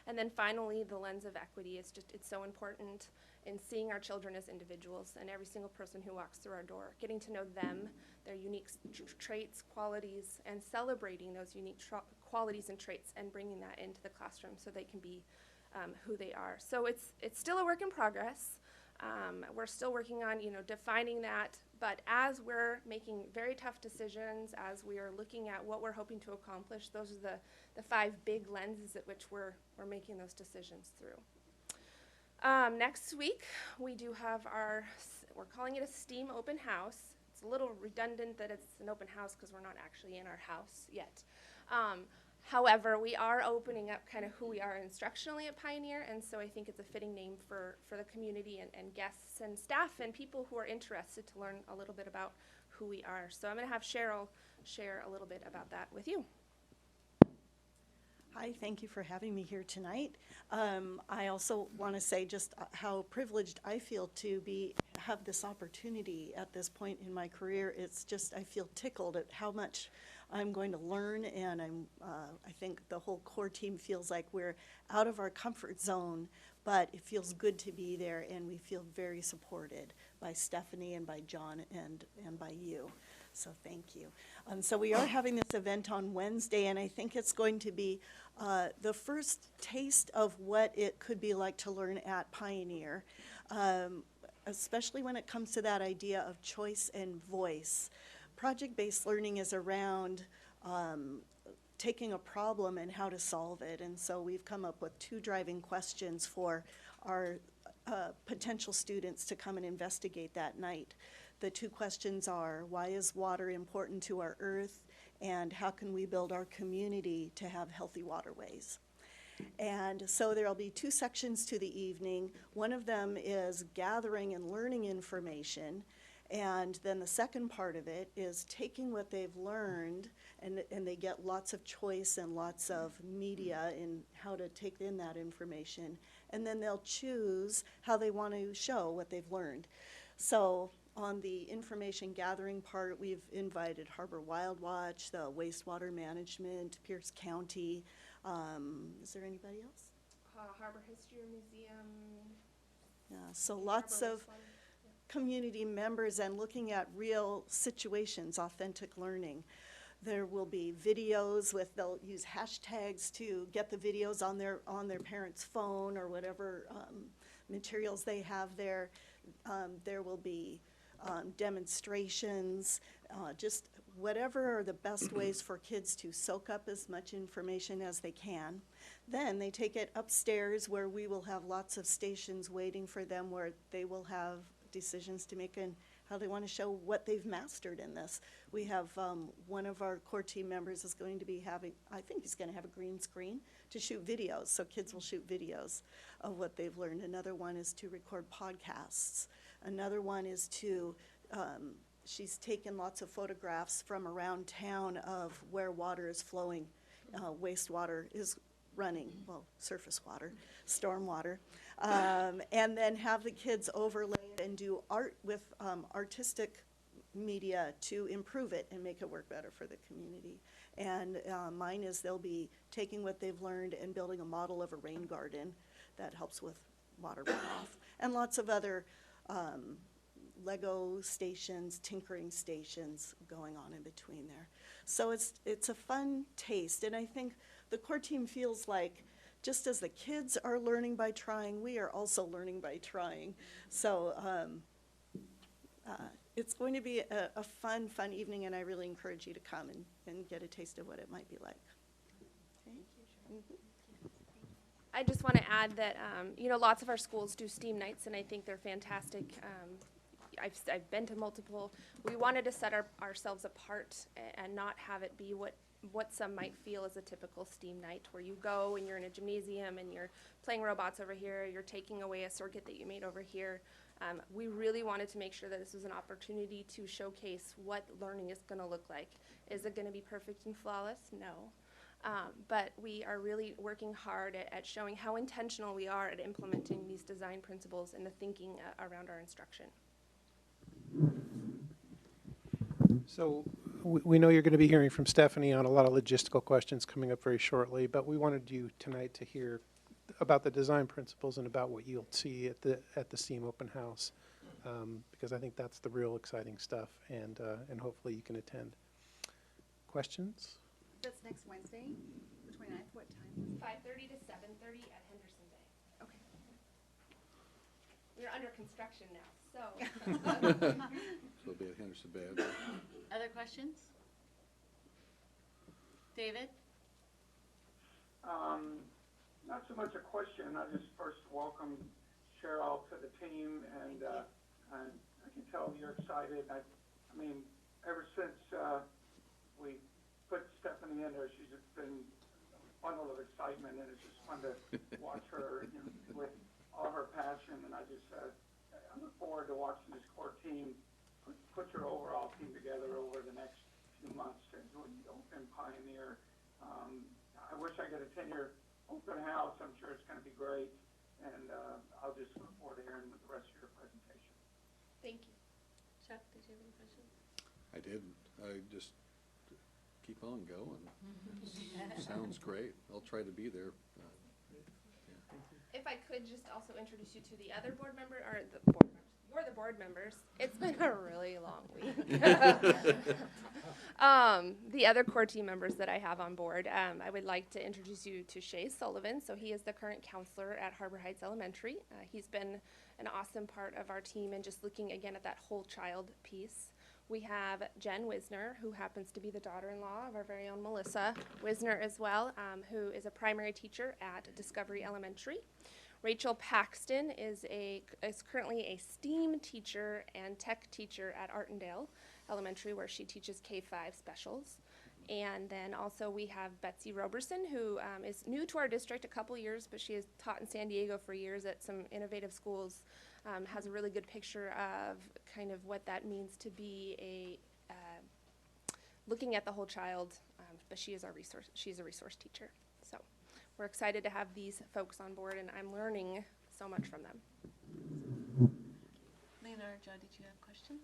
And then finally, the lens of equity is it's so important in seeing our children as individuals and every single person who walks through our door, getting to know them, their unique traits, qualities, and celebrating those unique qualities and traits and bringing that into the classroom so they can be who they are. So it's still a work in progress. We're still working on, defining that, but as we're making very tough decisions, as we are looking at what we're hoping to accomplish, those are the 5 big lenses at which we're making those decisions through. Next week, we do have we're calling it a STEAM open house. It's a little redundant that it's an open house because we're not actually in our house yet. However, we are opening up kind of who we are instructionally at Pioneer, and so I think it's a fitting name for the community and guests and staff and people who are interested to learn a little bit about who we are. So I'm going to have Cheryl share a little bit about that with you. Hi, thank you for having me here tonight. I also want to say just how privileged I feel to have this opportunity at this point in my career. It's just, I feel tickled at how much I'm going to learn, and I think the whole core team feels like we're out of our comfort zone, but it feels good to be there, and we feel very supported by Stephanie and by John and by you. So thank you. So we are having this event on Wednesday, and I think it's going to be the first taste of what it could be like to learn at Pioneer, especially when it comes to that idea of choice and voice. Project-based learning is around taking a problem and how to solve it, and so we've come up with 2 driving questions for our potential students to come and investigate that night. The 2 questions are, why is water important to our earth, and how can we build our community to have healthy waterways? And so there'll be 2 sections to the evening. One of them is gathering and learning information, and then the second part of it is taking what they've learned, and they get lots of choice and lots of media in how to take in that information, and then they'll choose how they want to show what they've learned. So on the information gathering part, we've invited Harbor Wild Watch, the wastewater management, Pierce County. Is there anybody else? Harbor History Museum. Yeah, so lots of community members and looking at real situations, authentic learning. There will be videos they'll use hashtags to get the videos on their parents' phone or whatever materials they have there. There will be demonstrations, just whatever are the best ways for kids to soak up as much information as they can. Then they take it upstairs where we will have lots of stations waiting for them where they will have decisions to make and how they want to show what they've mastered in this. We have one of our core team members is going to be having, I think he's going to have a green screen to shoot videos, so kids will shoot videos of what they've learned. Another one is to record podcasts. Another one is to, she's taken lots of photographs from around town of where water is flowing, wastewater is running, well, surface water, storm water, and then have the kids overlay it and do art with artistic media to improve it and make it work better for the community. And mine is they'll be taking what they've learned and building a model of a rain garden that helps with water runoff, and lots of other Lego stations, tinkering stations going on in between there. So it's a fun taste, and I think the core team feels like just as the kids are learning by trying, we are also learning by trying. So it's going to be a fun evening, and I really encourage you to come and get a taste of what it might be like. Okay. Mm-hmm. I just want to add that, lots of our schools do STEAM nights, and I think they're fantastic. I've been to multiple. We wanted to set ourselves apart and not have it be what some might feel as a typical STEAM night, where you go and you're in a gymnasium and you're playing robots over here, you're taking away a circuit that you made over here. We really wanted to make sure that this was an opportunity to showcase what learning is going to look like. Is it going to be perfect and flawless? No. But we are really working hard at showing how intentional we are at implementing these design principles and the thinking around our instruction. So we know you're going to be hearing from Stephanie on a lot of logistical questions coming up very shortly, but we wanted you tonight to hear about the design principles and about what you'll see at the STEAM open house, because I think that's the real exciting stuff, and hopefully you can attend. Questions? That's next Wednesday, the 29th. What time? 5:30 to 7:30 at Henderson Bay. Okay. We're under construction now, so. So it'll be at Henderson Bay. Other questions? David? Not so much a question. I just first welcome Cheryl to the team, and I can tell you're excited. I mean, ever since we put Stephanie in there, she's just been a bundle of excitement, and it's just fun to watch her with all her passion. And I look forward to watching this core team put your overall team together over the next few months to open Pioneer. I wish I could 10-year open house. I'm sure it's gonna be great, and, I'll just look forward to hearing the rest of your presentation. Thank you. Chuck, did you have any questions? I didn't. I just keep on going. Sounds great. I'll try to be there. If I could just also introduce you to the other board member, or the board members. You're the board members. It's been a really long week. The other core team members that I have on board, I would like to introduce you to Shay Sullivan. So he is the current counselor at Harbor Heights Elementary. He's been an awesome part of our team and just looking again at that whole child piece. We have Jen Wisner, who happens to be the daughter-in-law of our very own Melissa Wisner as well, who is a primary teacher at Discovery Elementary. Rachel Paxton is currently a STEAM teacher and tech teacher at Artendale Elementary, where she teaches K-5 specials. And then also we have Betsy Roberson, who is new to our district, a couple years, but she has taught in San Diego for years at some innovative schools. Has a really good picture of kind of what that means to be looking at the whole child, but she's a resource teacher. So we're excited to have these folks on board, and I'm learning so much from them. Lena or Joe, did you have questions?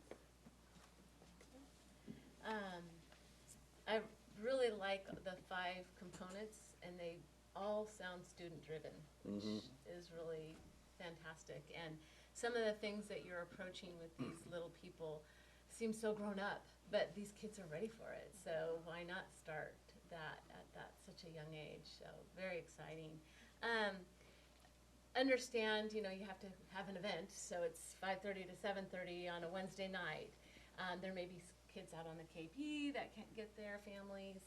I really like the 5 components, and they all sound student-driven, which is really fantastic. And some of the things that you're approaching with these little people seem so grown up, but these kids are ready for it. So why not start that at such a young age? So very exciting. Understand, you have to have an event, so it's 5:30 to 7:30 on a Wednesday night. There may be kids out on the KP that can't get there, families.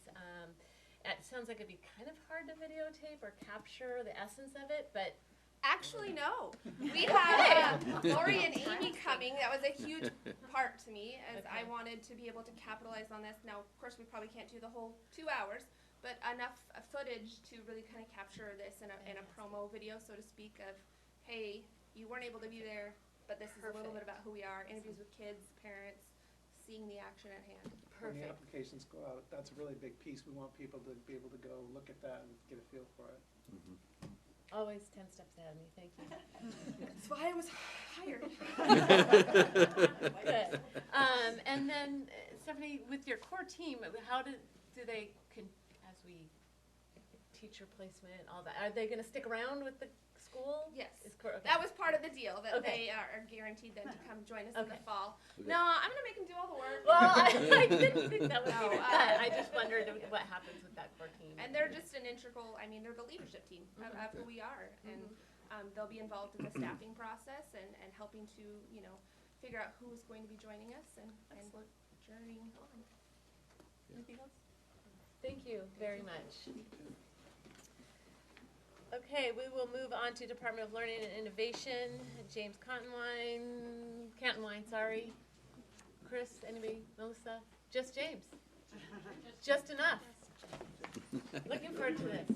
It sounds like it'd be kind of hard to videotape or capture the essence of it, but Actually, no. We have Lori and Amy coming. That was a huge part to me, as I wanted to be able to capitalize on this. Now, of course, we probably can't do the whole 2 hours, but enough footage to really kind of capture this in a promo video, so to speak, of, hey, you weren't able to be there, but this is a little bit about who we are. Interviews with kids, parents, seeing the action at hand. When the applications go out, that's a really big piece. We want people to be able to go look at that and get a feel for it. always 10 steps ahead of me, thank you. That's why I was hired. Good. And then, Stephanie, with your core team, how do they, as we teacher placement, all that, are they going to stick around with the school? Yes. Okay. That was part of the deal, that Okay. they are guaranteed then to come join us in the Okay. fall. Okay. No, I'm going to make them do all the work. Well, I didn't think that would be No, the cut. I just wondered what happens with that core team. And they're just an integral, they're the leadership team of who we are. And they'll be involved in the staffing process and helping to, figure out who's going to be joining us and journeying on. Anything else? Thank you very much. Okay, we will move on to Department of Learning and Innovation. James Cantonwine, sorry. Chris, anybody? Melissa? Just James? Just enough. Looking forward to this.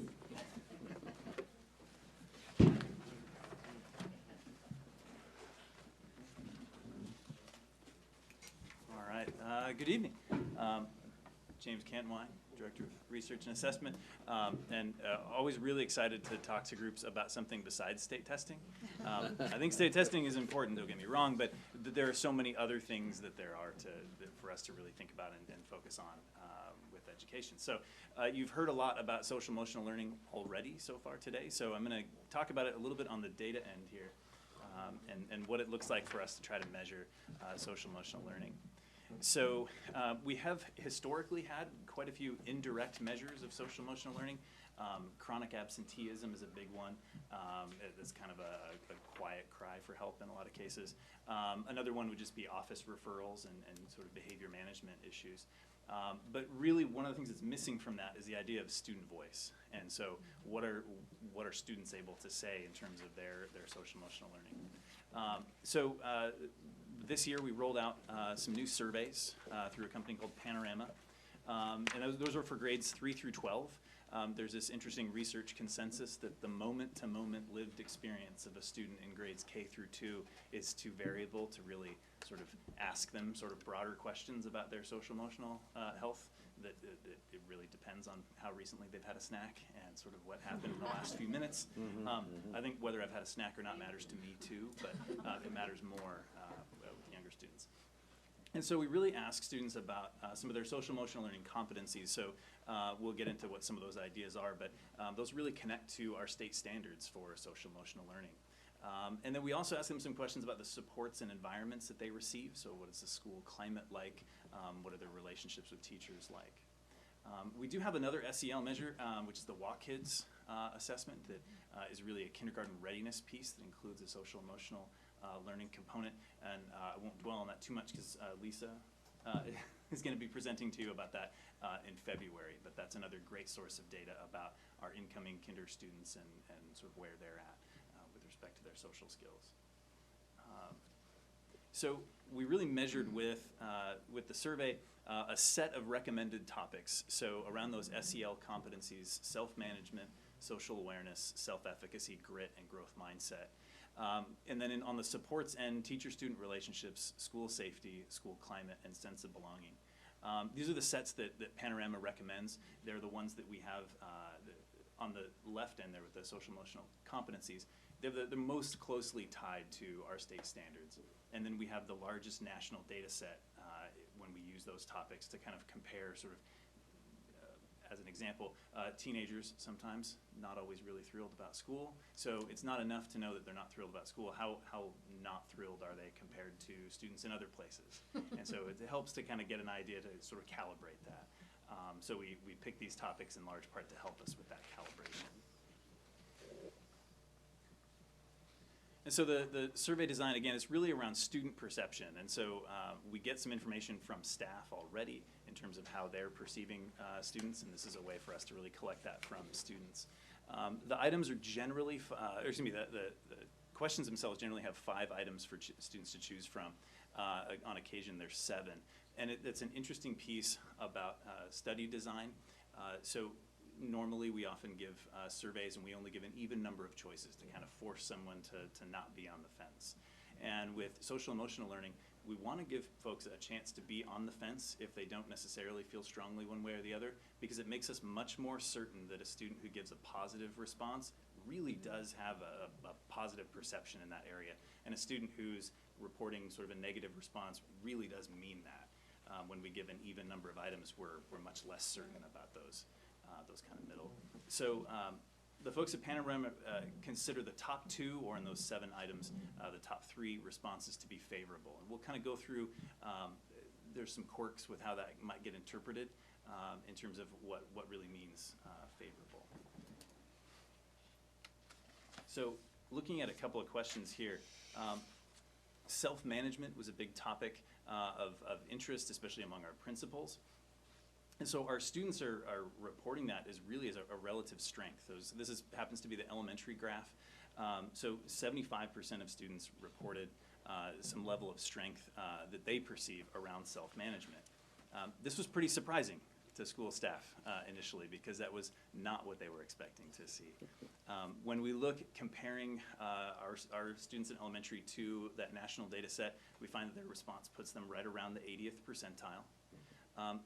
All right, good evening. James Cantwine, Director of Research and Assessment, and always really excited to talk to groups about something besides state testing. I think state testing is important, don't get me wrong, but there are so many other things that there are for us to really think about and focus on with education. So you've heard a lot about social emotional learning already so far today, so I'm going to talk about it a little bit on the data end here and what it looks like for us to try to measure social emotional learning. So we have historically had quite a few indirect measures of social emotional learning. Chronic absenteeism is a big one. It's kind of a quiet cry for help in a lot of cases. Another one would just be office referrals and sort of behavior management issues. But really one of the things that's missing from that is the idea of student voice. And so what are students able to say in terms of their social emotional learning? This year we rolled out some new surveys through a company called Panorama. And those are for grades 3 through 12. There's this interesting research consensus that the moment-to-moment lived experience of a student in grades K through 2 is too variable to really sort of ask them sort of broader questions about their social emotional health that it really depends on how recently they've had a snack and sort of what happened in the last few minutes. I think whether I've had a snack or not matters to me too, but it matters more with younger students. And so we really ask students about some of their social emotional learning competencies. So we'll get into what some of those ideas are, but those really connect to our state standards for social emotional learning. And then we also ask them some questions about the supports and environments that they receive. So what is the school climate like? What are their relationships with teachers like? We do have another SEL measure, which is the WalkKids assessment that is really a kindergarten readiness piece that includes a social emotional learning component. And I won't dwell on that too much because Lisa is going to be presenting to you about that in February. But that's another great source of data about our incoming kinder students and sort of where they're at with respect to their social skills. So we really measured with the survey a set of recommended topics. So around those SEL competencies, self-management, social awareness, self-efficacy, grit, and growth mindset. And then on the supports end, teacher-student relationships, school safety, school climate, and sense of belonging. These are the sets that Panorama recommends. They're the ones that we have on the left end there with the social emotional competencies. They're most closely tied to our state standards. And then we have the largest national data set when we use those topics to kind of compare sort of, as an example, teenagers sometimes not always really thrilled about school. So it's not enough to know that they're not thrilled about school. How not thrilled are they compared to students in other places? And so it helps to kind of get an idea to sort of calibrate that. So we pick these topics in large part to help us with that calibration. And so the survey design, again, is really around student perception. And so we get some information from staff already in terms of how they're perceiving students, and this is a way for us to really collect that from students. The items are generally, the questions themselves generally have 5 items for students to choose from. On occasion, there's 7. And it's an interesting piece about study design. So normally we often give surveys and we only give an even number of choices to kind of force someone to not be on the fence. And with social emotional learning, we want to give folks a chance to be on the fence if they don't necessarily feel strongly one way or the other, because it makes us much more certain that a student who gives a positive response really does have a positive perception in that area. And a student who's reporting sort of a negative response really does mean that. When we give an even number of items, we're much less certain about those kind of middle. So the folks at Panorama consider the top 2, or in those 7 items, the top 3 responses to be favorable. And we'll kind of go through, there's some quirks with how that might get interpreted in terms of what really means favorable. So looking at a couple of questions here, self-management was a big topic of interest, especially among our principals. And so our students are reporting that as really as a relative strength. This happens to be the elementary graph. So 75% of students reported some level of strength that they perceive around self-management. This was pretty surprising to school staff initially, because that was not what they were expecting to see. When we look comparing our students in elementary to that national data set, we find that their response puts them right around the 80th percentile.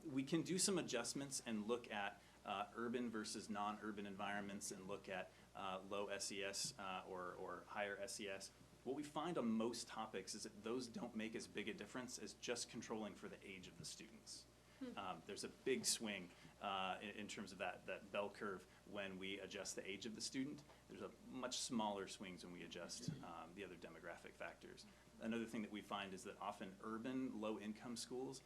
We can do some adjustments and look at urban versus non-urban environments and look at low SES or higher SES. What we find on most topics is that those don't make as big a difference as just controlling for the age of the students. There's a big swing in terms of that bell curve when we adjust the age of the student. There's a much smaller swings when we adjust the other demographic factors. Another thing that we find is that often urban, low-income schools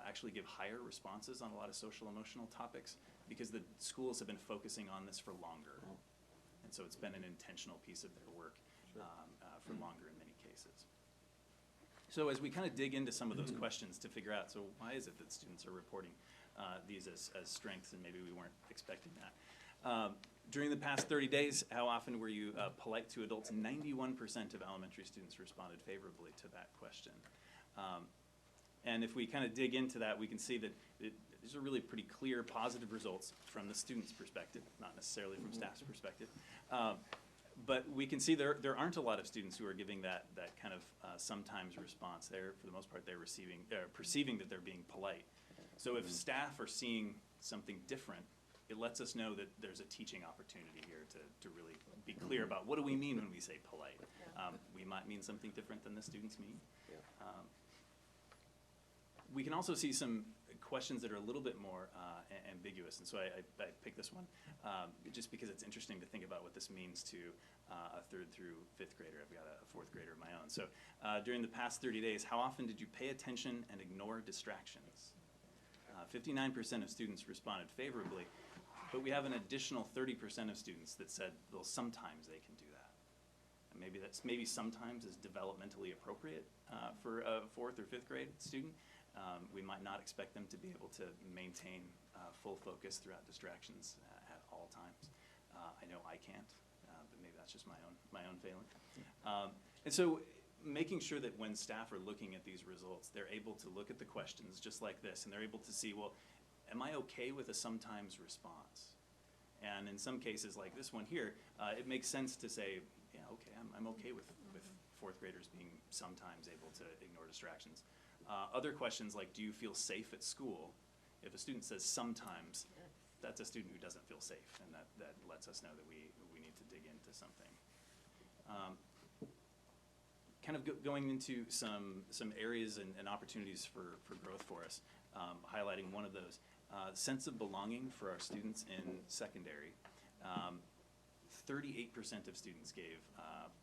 actually give higher responses on a lot of social emotional topics because the schools have been focusing on this for longer. And so it's been an intentional piece of their work for longer in many cases. So as we kind of dig into some of those questions to figure out, so why is it that students are reporting these as strengths and maybe we weren't expecting that? During the past 30 days, how often were you polite to adults? 91% of elementary students responded favorably to that question. And if we kind of dig into that, we can see that these are really pretty clear positive results from the student's perspective, not necessarily from staff's perspective. But we can see there aren't a lot of students who are giving that kind of sometimes response. For the most part, they're perceiving that they're being polite. So if staff are seeing something different, it lets us know that there's a teaching opportunity here to really be clear about what do we mean when we say polite. We might mean something different than the students mean. We can also see some questions that are a little bit more ambiguous, and so I picked this one just because it's interesting to think about what this means to a 3rd through 5th grader. I've got a 4th grader of my own. So during the past 30 days, how often did you pay attention and ignore distractions? 59% of students responded favorably, but we have an additional 30% of students that said, well, sometimes they can do that. And maybe sometimes is developmentally appropriate for a 4th or 5th grade student. We might not expect them to be able to maintain full focus throughout distractions at all times. I know I can't, but maybe that's just my own failing. And so making sure that when staff are looking at these results, they're able to look at the questions just like this, and they're able to see, well, am I okay with a sometimes response? And in some cases like this one here, it makes sense to say, yeah, okay, I'm okay with 4th graders being sometimes able to ignore distractions. Other questions like, do you feel safe at school? If a student says sometimes, that's a student who doesn't feel safe, and that lets us know that we need to dig into something. Kind of going into some areas and opportunities for growth for us, highlighting one of those. Sense of belonging for our students in secondary. 38% of students gave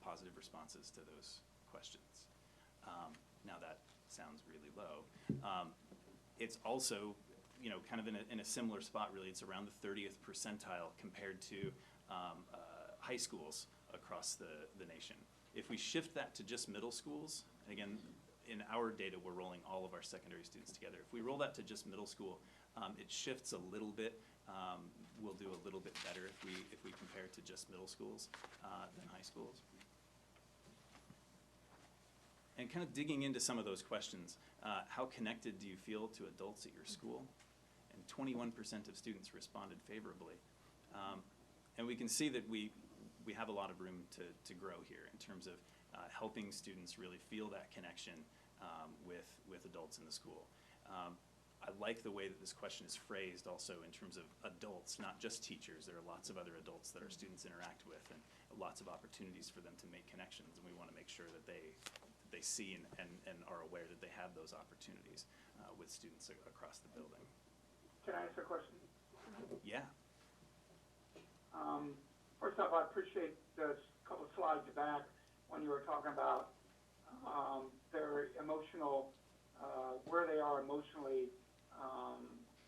positive responses to those questions. Now that sounds really low. It's also, kind of in a similar spot really. It's around the 30th percentile compared to high schools across the nation. If we shift that to just middle schools, and again, in our data, we're rolling all of our secondary students together. If we roll that to just middle school, it shifts a little bit. We'll do a little bit better if we compare to just middle schools than high schools. And kind of digging into some of those questions, how connected do you feel to adults at your school? And 21% of students responded favorably. And we can see that we have a lot of room to grow here in terms of helping students really feel that connection with adults in the school. I like the way that this question is phrased also in terms of adults, not just teachers. There are lots of other adults that our students interact with, and lots of opportunities for them to make connections, and we want to make sure that they see and are aware that they have those opportunities with students across the building. Can I ask a question? Yeah. First off, I appreciate the couple of slides back when you were talking about their emotional, where they are emotionally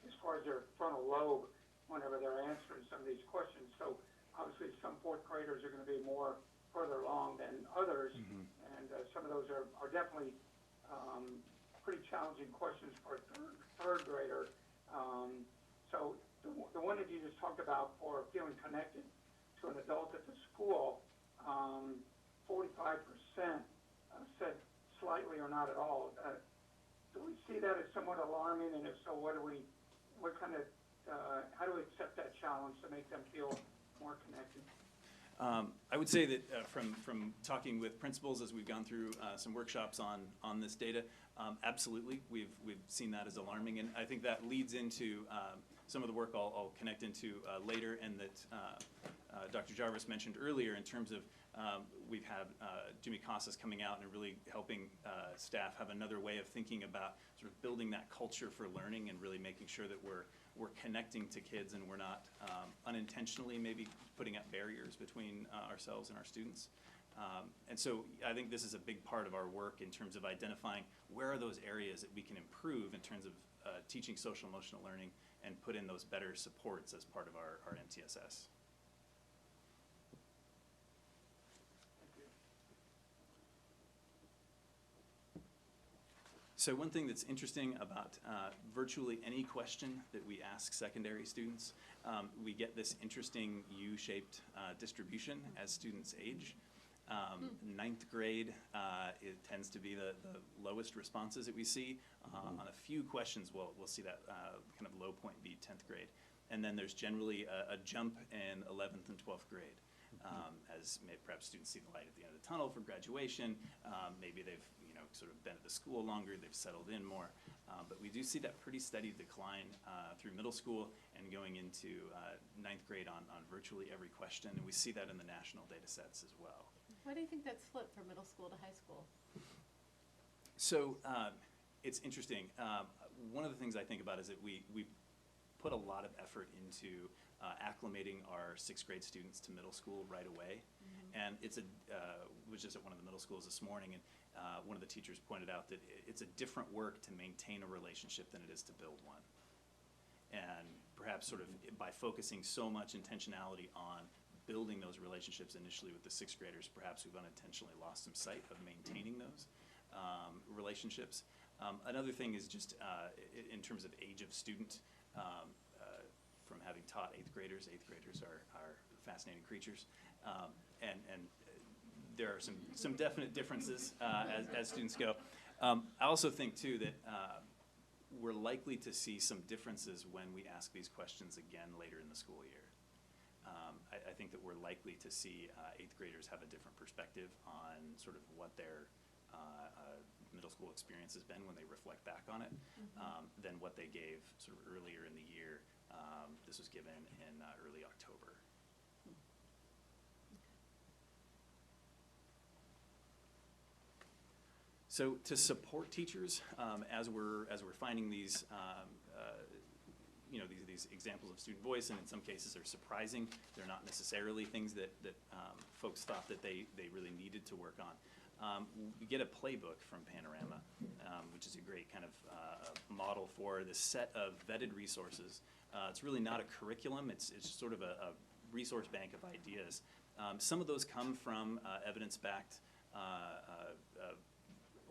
as far as their frontal lobe whenever they're answering some of these questions. So obviously some 4th graders are going to be more further along than others, and some of those are definitely pretty challenging questions for a third grader. So the one that you just talked about for feeling connected to an adult at the school, 45% said slightly or not at all. Do we see that as somewhat alarming, and if so, how do we accept that challenge to make them feel more connected? I would say that from talking with principals as we've gone through some workshops on this data, absolutely, we've seen that as alarming, and I think that leads into some of the work I'll connect into later, and that Dr. Jarvis mentioned earlier in terms of we've had Jimmy Casas coming out and really helping staff have another way of thinking about sort of building that culture for learning and really making sure that we're connecting to kids and we're not unintentionally maybe putting up barriers between ourselves and our students. And so I think this is a big part of our work in terms of identifying where are those areas that we can improve in terms of teaching social emotional learning and put in those better supports as part of our MTSS. So one thing that's interesting about virtually any question that we ask secondary students, we get this interesting U-shaped distribution as students age. 9th grade, it tends to be the lowest responses that we see. On a few questions, we'll see that kind of low point be 10th grade. And then there's generally a jump in 11th and 12th grade. As perhaps students see the light at the end of the tunnel for graduation, maybe they've sort of been at the school longer, they've settled in more. But we do see that pretty steady decline through middle school and going into ninth grade on virtually every question. And we see that in the national data sets as well. Why do you think that's flipped from middle school to high school? So it's interesting. One of the things I think about is that we put a lot of effort into acclimating our sixth grade students to middle school right away. And it's was just at one of the middle schools this morning, and one of the teachers pointed out that it's a different work to maintain a relationship than it is to build one. And perhaps sort of by focusing so much intentionality on building those relationships initially with the sixth graders, perhaps we've unintentionally lost some sight of maintaining those relationships. Another thing is just in terms of age of student, from having taught eighth graders are fascinating creatures. And there are some definite differences as students go. I also think too that we're likely to see some differences when we ask these questions again later in the school year. I think that we're likely to see eighth graders have a different perspective on sort of what their middle school experience has been when they reflect back on it, than what they gave sort of earlier in the year. This was given in early October. So to support teachers, as we're finding these, these examples of student voice, and in some cases are surprising. They're not necessarily things that folks thought that they really needed to work on. We get a playbook from Panorama, which is a great kind of model for this set of vetted resources. It's really not a curriculum. It's sort of a resource bank of ideas. Some of those come from evidence-backed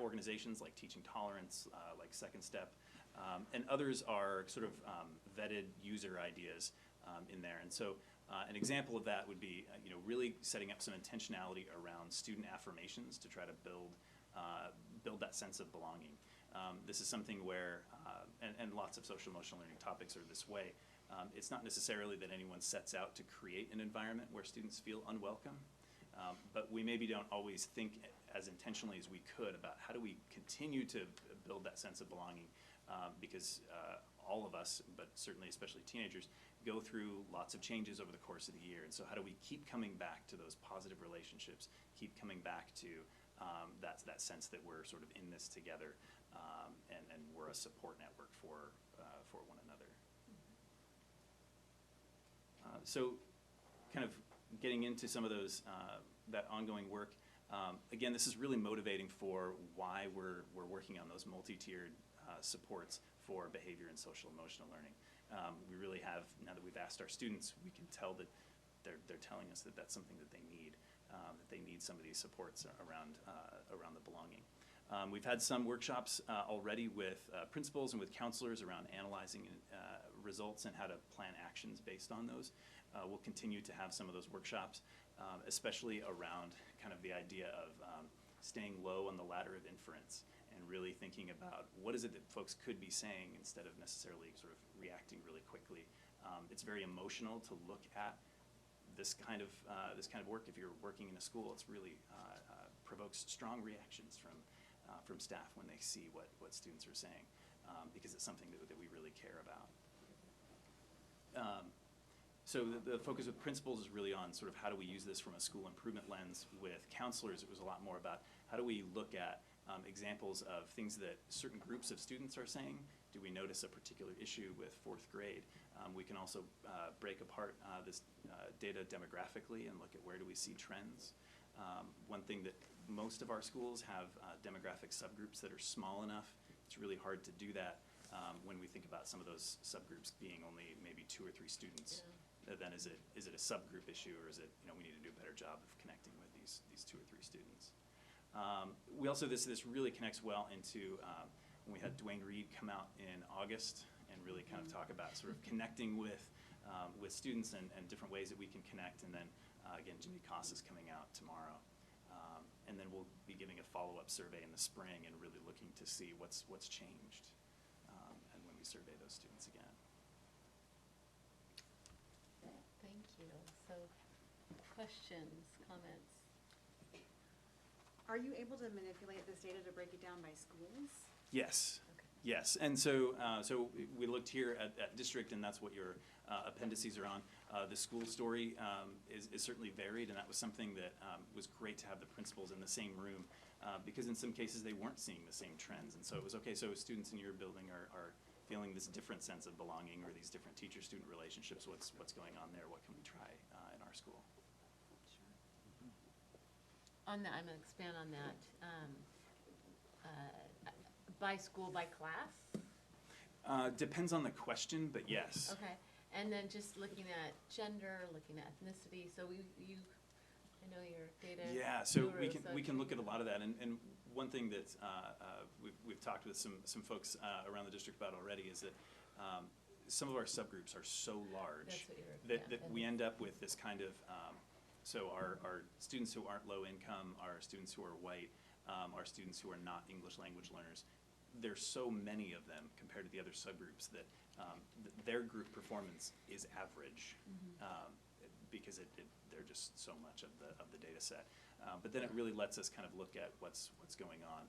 organizations like Teaching Tolerance, like Second Step, and others are sort of vetted user ideas in there. And so an example of that would be really setting up some intentionality around student affirmations to try to build that sense of belonging. This is something where, and lots of social emotional learning topics are this way, it's not necessarily that anyone sets out to create an environment where students feel unwelcome, but we maybe don't always think as intentionally as we could about how do we continue to build that sense of belonging, because all of us, but certainly especially teenagers, go through lots of changes over the course of the year. And so how do we keep coming back to those positive relationships, keep coming back to that sense that we're sort of in this together, and we're a support network for one another. So kind of getting into some of those, that ongoing work, again, this is really motivating for why we're working on those multi-tiered supports for behavior and social emotional learning. We really have, now that we've asked our students, we can tell that they're telling us that that's something that they need some of these supports around the belonging. We've had some workshops already with principals and with counselors around analyzing results and how to plan actions based on those. We'll continue to have some of those workshops, especially around kind of the idea of staying low on the ladder of inference and really thinking about what is it that folks could be saying instead of necessarily sort of reacting really quickly. It's very emotional to look at this kind of work. If you're working in a school, it's really provokes strong reactions from staff when they see what students are saying, because it's something that we really care about. So the focus with principals is really on sort of how do we use this from a school improvement lens. With counselors, it was a lot more about how do we look at examples of things that certain groups of students are saying. Do we notice a particular issue with fourth grade? We can also break apart this data demographically and look at where do we see trends. One thing that most of our schools have demographic subgroups that are small enough. It's really hard to do that when we think about some of those subgroups being only maybe 2 or 3 students. Yeah. Then is it a subgroup issue, or is it we need to do a better job of connecting with these 2 or 3 students? We also this really connects well into when we had Dwayne Reed come out in August and really kind of talk about sort of connecting with students and different ways that we can connect. And then again, Jimmy Koss is coming out tomorrow. And then we'll be giving a follow-up survey in the spring and really looking to see what's changed and when we survey those students again. Thank you. So questions, comments? Are you able to manipulate this data to break it down by schools? Yes. Okay. Yes, and so we looked here at district, and that's what your appendices are on. The school story is certainly varied, and that was something that was great to have the principals in the same room, because in some cases they weren't seeing the same trends, and so it was okay. So students in your building are feeling this different sense of belonging, or these different teacher-student relationships. What's going on there? What can we try in our school? On that, I'm gonna expand on that. By school, by class? Depends on the question, but yes. Okay, and then just looking at gender, looking at ethnicity, so I know your data. Yeah, so guru, we can look at a lot of that, and one thing that we've talked with some folks around the district about already is that some of our subgroups are so large that we end up with this kind of, so our students who aren't low income, our students who are white, our students who are not English language learners, there's so many of them compared to the other subgroups that their group performance is average, because they're just so much of the data set. But then it really lets us kind of look at what's going on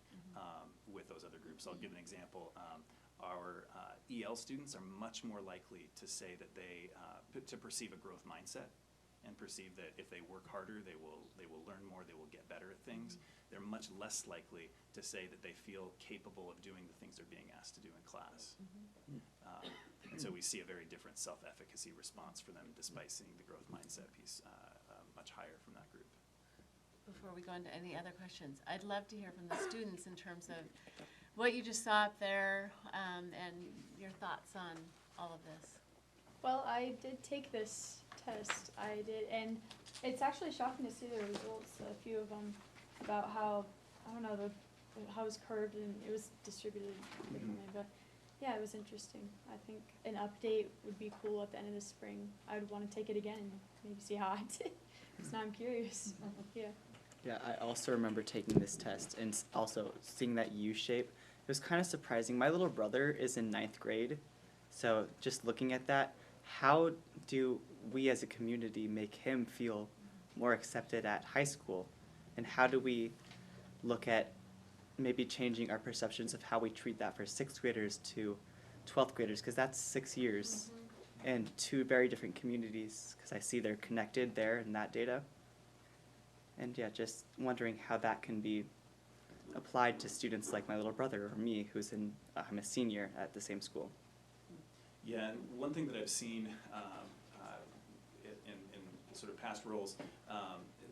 with those other groups. I'll give an example. Our EL students are much more likely to say that they to perceive a growth mindset, and perceive that if they work harder, they will learn more, they will get better at things. They're much less likely to say that they feel capable of doing the things they're being asked to do in class. And so we see a very different self-efficacy response for them, despite seeing the growth mindset piece much higher from that group. Before we go into any other questions, I'd love to hear from the students in terms of what you just saw up there, and your thoughts on all of this. Well, I did take this test. I did, and it's actually shocking to see the results. A few of them about how, I don't know, how it was curved and it was distributed differently. But yeah, it was interesting. I think an update would be cool at the end of the spring. I would want to take it again and maybe see how I did. Because now I'm curious. Yeah. Yeah, I also remember taking this test and also seeing that U shape. It was kind of surprising. My little brother is in 9th grade, so just looking at that, how do we as a community make him feel more accepted at high school? And how do we look at maybe changing our perceptions of how we treat that for 6th graders to 12th graders? Because that's 6 years and 2 very different communities, because I see they're connected there in that data. And yeah, just wondering how that can be applied to students like my little brother or me, I'm a senior at the same school. Yeah, and one thing that I've seen in sort of past roles,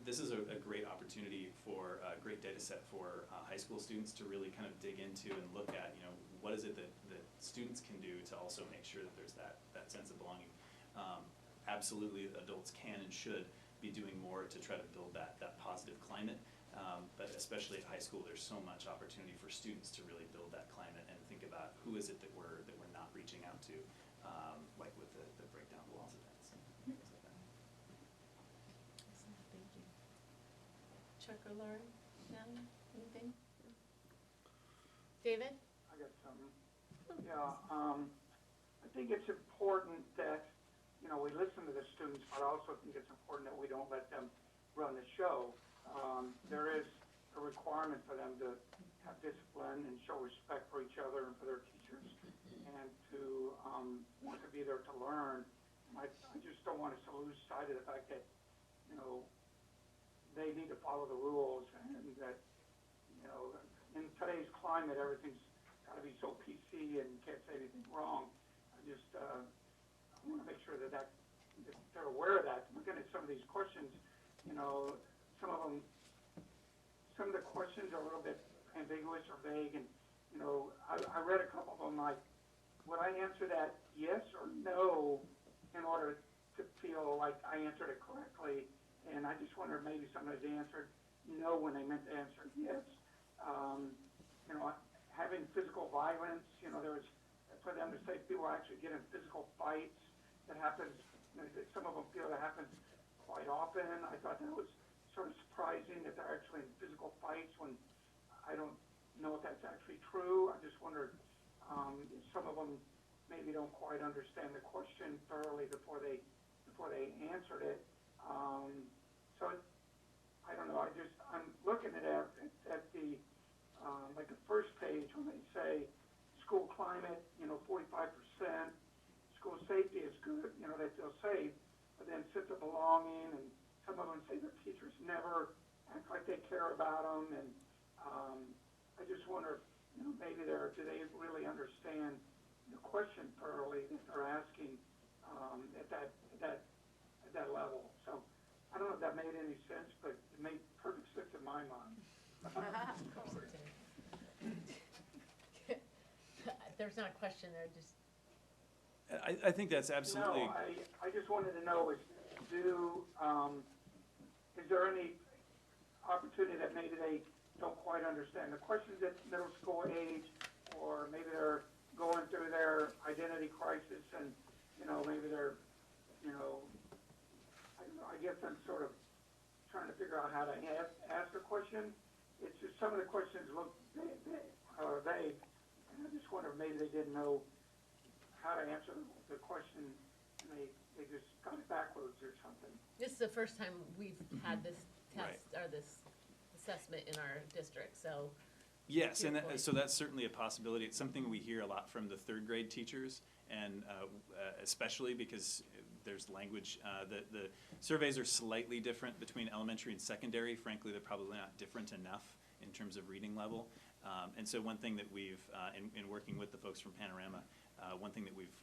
this is a great opportunity for a great data set for high school students to really kind of dig into and look at, what is it that students can do to also make sure that there's that sense of belonging. Absolutely, adults can and should be doing more to try to build that positive climate, but especially at high school, there's so much opportunity for students to really build that climate and think about who is it that we're not reaching out to, like with the breakdown the walls events and things like that. Excellent, thank you. Chuck or Lauren, anything? David? I got something. Yeah, I think it's important that, we listen to the students, but I also think it's important that we don't let them run the show. There is a requirement for them to have discipline and show respect for each other and for their teachers, and to want to be there to learn. I just don't want us to lose sight of the fact that, they need to follow the rules, and that, in today's climate, everything's got to be so PC and you can't say anything wrong. I want to make sure that they're aware of that. Looking at some of these questions, some of the questions are a little bit ambiguous or vague, and I read a couple of them like, would I answer that yes or no in order to feel like I answered it correctly? And I just wonder if maybe somebody answered no when they meant to answer yes. Having physical violence, there was, for them to say people actually get in physical fights, that happens, some of them feel that happens quite often. I thought that was sort of surprising that they're actually in physical fights when I don't know if that's actually true. I just wondered if some of them maybe don't quite understand the question thoroughly before they answered it. So I don't know. I'm looking at the like the first page when they say school climate, 45%. School safety is good, they feel safe, but then sense of belonging, and some of them say their teachers never act like they care about them, and I just wonder, maybe do they really understand the question thoroughly that they're asking at that level? So I don't know if that made any sense, but it made perfect sense in my mind. There's not a question there, just. I think that's absolutely. No, I just wanted to know is there any opportunity that maybe they don't quite understand the questions at middle school age, or maybe they're going through their identity crisis and, maybe they're, I don't know, I guess I'm sort of trying to figure out how to ask a question. It's just some of the questions look vague, and I just wonder if maybe they didn't know how to answer the question, and they just got it backwards or something. This is the first time we've had this test, or this assessment in our district, so. Yes, and Good point. so that's certainly a possibility. It's something we hear a lot from the third grade teachers, and especially because there's language. The surveys are slightly different between elementary and secondary. Frankly, they're probably not different enough in terms of reading level. And so one thing that we've, in working with the folks from Panorama, one thing that we've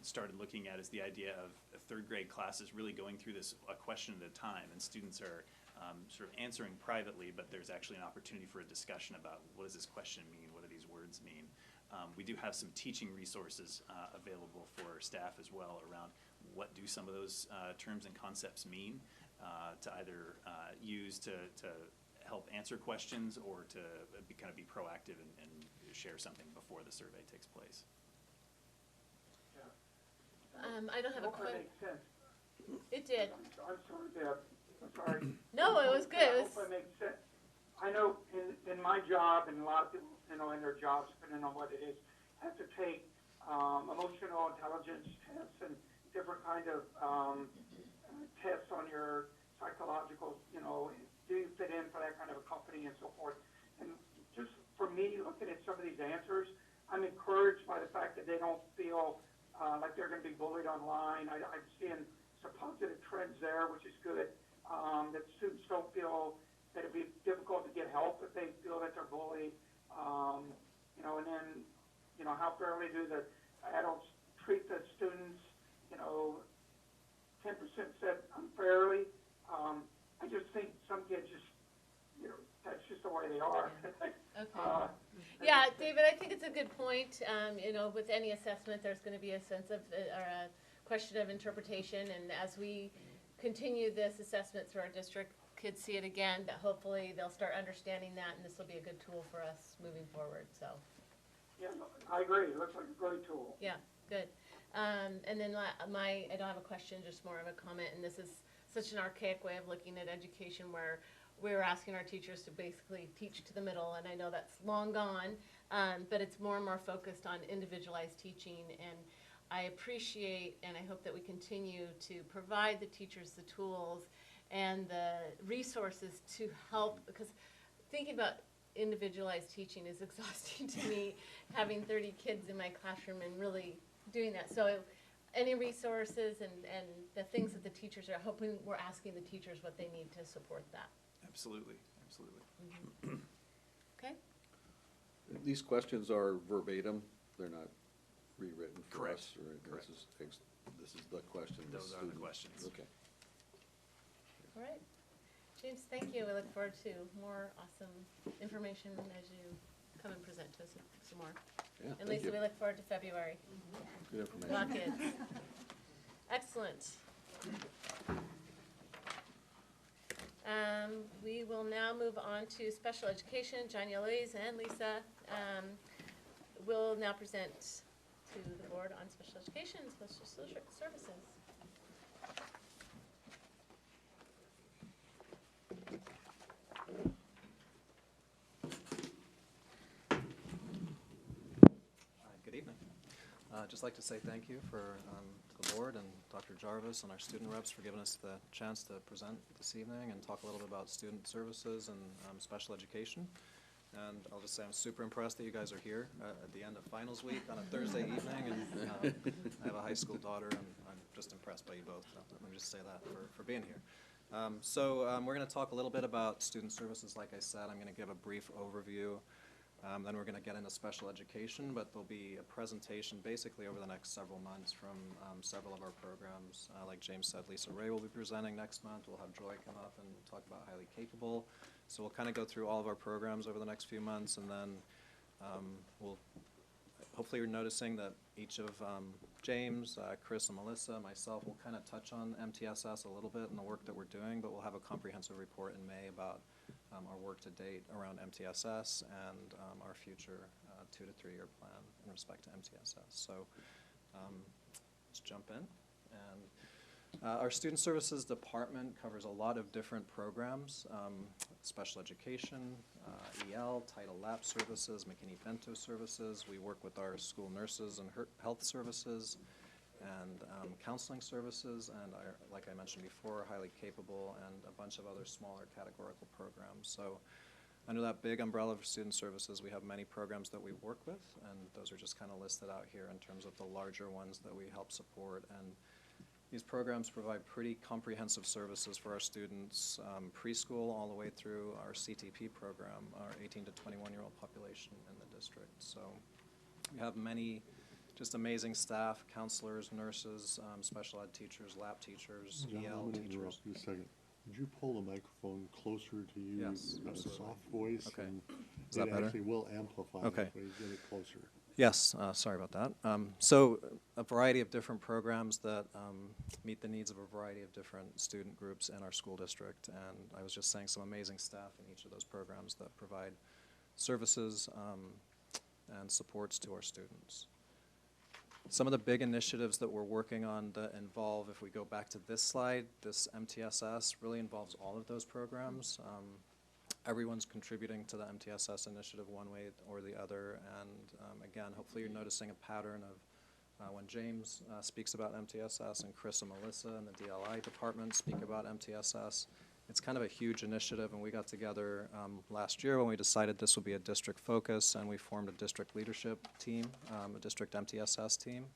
started looking at is the idea of third grade classes really going through this a question at a time, and students are sort of answering privately, but there's actually an opportunity for a discussion about what does this question mean, what do these words mean. We do have some teaching resources available for staff as well around what do some of those terms and concepts mean to either use to help answer questions or to kind of be proactive and share something before the survey takes place. I don't have a question. question. It did. I'm sorry, Deb. I'm sorry. No, it was good. I hope it makes sense. I know in my job, and a lot of people, in their jobs, depending on what it is, have to take emotional intelligence tests and different kind of tests on your psychological, do you fit in for that kind of a company and so forth. And just for me, looking at some of these answers, I'm encouraged by the fact that they don't feel like they're going to be bullied online. I'm seeing some positive trends there, which is good. That students don't feel that it'd be difficult to get help if they feel that they're bullied. And then, how fairly do the adults treat the students? 10% said unfairly. I just think some kids just, that's just the way they are. Okay. Yeah, David, I think it's a good point. With any assessment, there's going to be a sense of, or a question of interpretation, and as we continue this assessment through our district, kids see it again, that hopefully they'll start understanding that, and this will be a good tool for us moving forward, so. Yeah, I agree. It looks like a great tool. Yeah, good. And then I don't have a question, just more of a comment, and this is such an archaic way of looking at education where we're asking our teachers to basically teach to the middle, and I know that's long gone, but it's more and more focused on individualized teaching, and I appreciate and I hope that we continue to provide the teachers the tools and the resources to help, because thinking about individualized teaching is exhausting to me, having 30 kids in my classroom and really doing that. So any resources and the things that the teachers are hoping, we're asking the teachers what they need to support that. Absolutely, absolutely. Okay? These questions are verbatim, they're not rewritten for Correct. us, or Correct. this is the question. Those are the questions. Okay. All right. James, thank you. We look forward to more awesome information as you come and present to us some more. Yeah, And thank Lisa, you. we look forward to February. Good information. About kids. Excellent. We will now move on to special education. John Eloise and Lisa will now present to the board on special education and special services. Good evening. I'd just like to say thank you to the board and Dr. Jarvis and our student reps for giving us the chance to present this evening and talk a little bit about student services and special education. And I'll just say I'm super impressed that you guys are here at the end of finals week on a Thursday evening. And I have a high school daughter, and I'm just impressed by you both. So let me just say that for being here. We're going to talk a little bit about student services. Like I said, I'm going to give a brief overview. Then we're going to get into special education, but there'll be a presentation basically over the next several months from several of our programs. Like James said, Lisa Ray will be presenting next month. We'll have Joy come up and talk about Highly Capable. So we'll kind of go through all of our programs over the next few months, and then hopefully you're noticing that each of James, Chris, and Melissa, myself, will kind of touch on MTSS a little bit and the work that we're doing, but we'll have a comprehensive report in May about our work to date around MTSS and our future 2 to 3 year plan in respect to MTSS. So let's jump in. And our Student Services Department covers a lot of different programs, special education, EL, Title Lab services, McKinney-Bento services. We work with our school nurses and health services and counseling services, and like I mentioned before, Highly Capable and a bunch of other smaller categorical programs. So under that big umbrella of student services, we have many programs that we work with, and those are just kind of listed out here in terms of the larger ones that we help support. And these programs provide pretty comprehensive services for our students, preschool all the way through our CTP program, our 18 to 21-year-old population in the district. So we have many just amazing staff, counselors, nurses, special ed teachers, lab teachers, John, EL I'm going to teachers. interrupt you a second. Would you pull the microphone closer to you? Yes, a absolutely. soft voice. Okay. And Is that it better? actually will amplify Okay. it when you get it closer. Yes, sorry about that. So a variety of different programs that meet the needs of a variety of different student groups in our school district. And I was just saying some amazing staff in each of those programs that provide services and supports to our students. Some of the big initiatives that we're working on that involve, if we go back to this slide, this MTSS really involves all of those programs. Everyone's contributing to the MTSS initiative one way or the other, and again, hopefully you're noticing a pattern of when James speaks about MTSS and Chris and Melissa and the DLI department speak about MTSS. It's kind of a huge initiative, and we got together last year when we decided this would be a district focus, and we formed a district leadership team, a district MTSS team,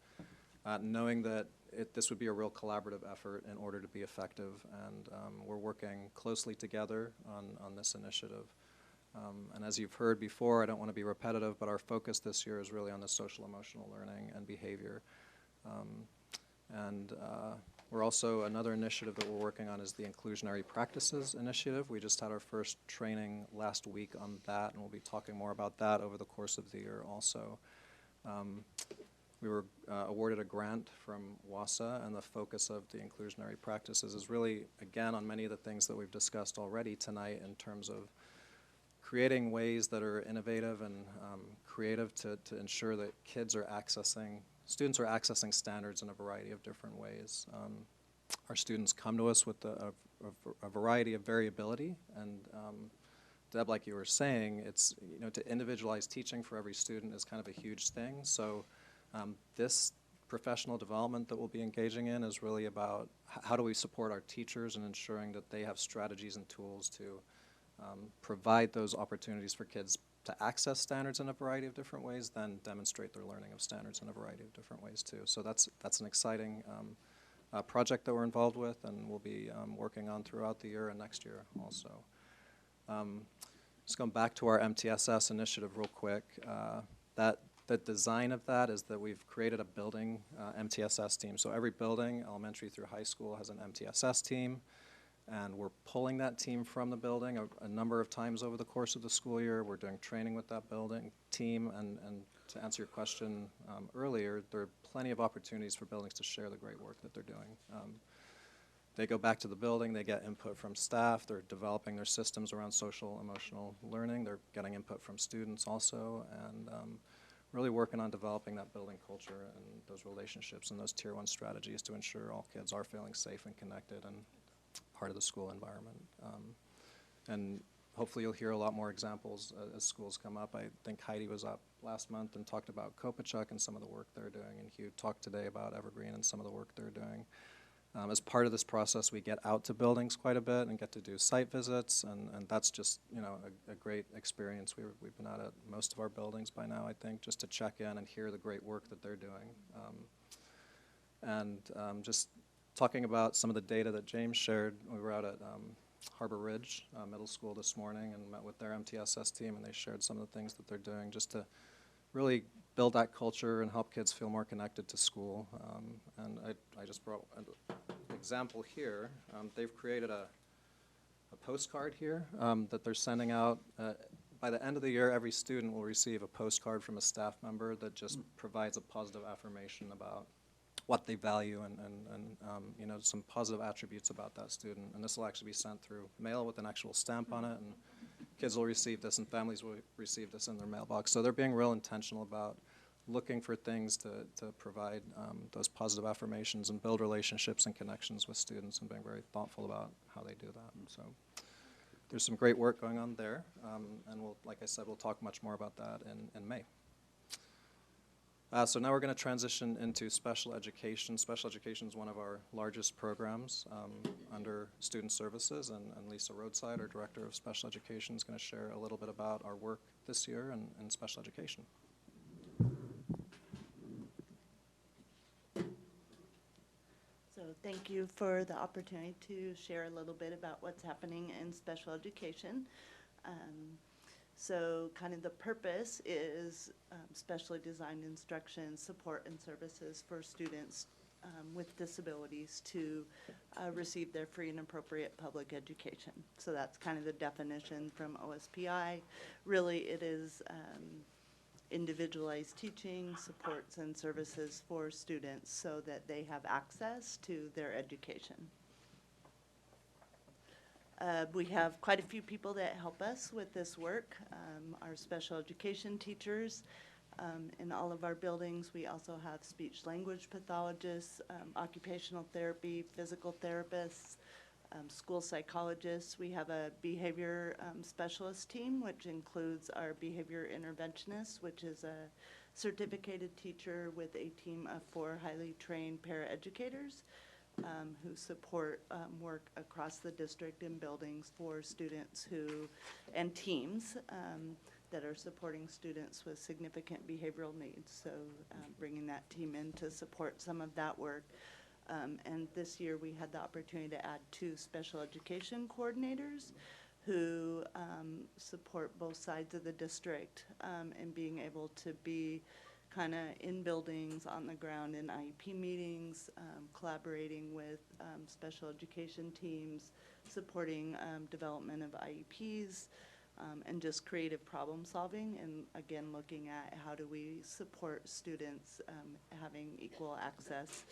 knowing that this would be a real collaborative effort in order to be effective, and we're working closely together on this initiative. And as you've heard before, I don't want to be repetitive, but our focus this year is really on the social emotional learning and behavior. We're also, another initiative that we're working on is the Inclusionary Practices Initiative. We just had our first training last week on that, and we'll be talking more about that over the course of the year also. We were awarded a grant from WASA, and the focus of the inclusionary practices is really, again, on many of the things that we've discussed already tonight in terms of creating ways that are innovative and creative to ensure that students are accessing standards in a variety of different ways. Our students come to us with a variety of variability, and Deb, like you were saying, it's, to individualize teaching for every student is kind of a huge thing. So this professional development that we'll be engaging in is really about how do we support our teachers in ensuring that they have strategies and tools to provide those opportunities for kids to access standards in a variety of different ways, then demonstrate their learning of standards in a variety of different ways too. So that's an exciting project that we're involved with, and we'll be working on throughout the year and next year also. Just going back to our MTSS initiative real quick, the design of that is that we've created a building MTSS team. So every building, elementary through high school, has an MTSS team. And we're pulling that team from the building a number of times over the course of the school year. We're doing training with that building team. And to answer your question earlier, there are plenty of opportunities for buildings to share the great work that they're doing. They go back to the building, they get input from staff, they're developing their systems around social emotional learning, they're getting input from students also, and really working on developing that building culture and those relationships and those tier 1 strategies to ensure all kids are feeling safe and connected and part of the school environment. And hopefully you'll hear a lot more examples as schools come up. I think Heidi was up last month and talked about Kopachuk and some of the work they're doing, and Hugh talked today about Evergreen and some of the work they're doing. As part of this process, we get out to buildings quite a bit and get to do site visits, and that's just, you know, a great experience. We've been out at most of our buildings by now, I think, just to check in and hear the great work that they're doing. Just talking about some of the data that James shared, we were out at Harbor Ridge Middle School this morning and met with their MTSS team, and they shared some of the things that they're doing just to really build that culture and help kids feel more connected to school. And I just brought an example here. They've created a postcard here that they're sending out. By the end of the year, every student will receive a postcard from a staff member that just provides a positive affirmation about what they value and you know, some positive attributes about that student. And this will actually be sent through mail with an actual stamp on it, and kids will receive this and families will receive this in their mailbox. So they're being real intentional about looking for things to provide those positive affirmations and build relationships and connections with students, and being very thoughtful about how they do that. And so there's some great work going on there, and we'll, like I said, we'll talk much more about that in May. So now we're going to transition into special education. Special education is one of our largest programs under Student Services, and Lisa Roadside, our Director of Special Education, is going to share a little bit about our work this year in special education. So thank you for the opportunity to share a little bit about what's happening in special education. So kind of the purpose is specially designed instruction, support, and services for students with disabilities to receive their free and appropriate public education. So that's kind of the definition from OSPI. Really, it is individualized teaching, supports, and services for students so that they have access to their education. We have quite a few people that help us with this work. Our special education teachers in all of our buildings. We also have speech language pathologists, occupational therapy, physical therapists, school psychologists. We have a behavior specialist team, which includes our behavior interventionist, which is a certificated teacher with a team of 4 highly trained paraeducators. Who support work across the district in buildings for students and teams that are supporting students with significant behavioral needs. So bringing that team in to support some of that work. And this year we had the opportunity to add 2 special education coordinators who support both sides of the district and being able to be kind of in buildings, on the ground, in IEP meetings, collaborating with special education teams, supporting development of IEPs, and just creative problem solving, and again looking at how do we support students having equal access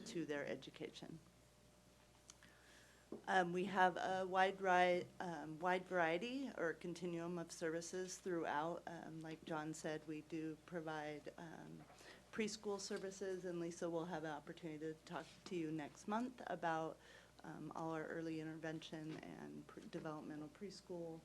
to their education. We have a wide variety or continuum of services throughout. Like John said, we do provide preschool services, and Lisa will have an opportunity to talk to you next month about all our early intervention and developmental preschool.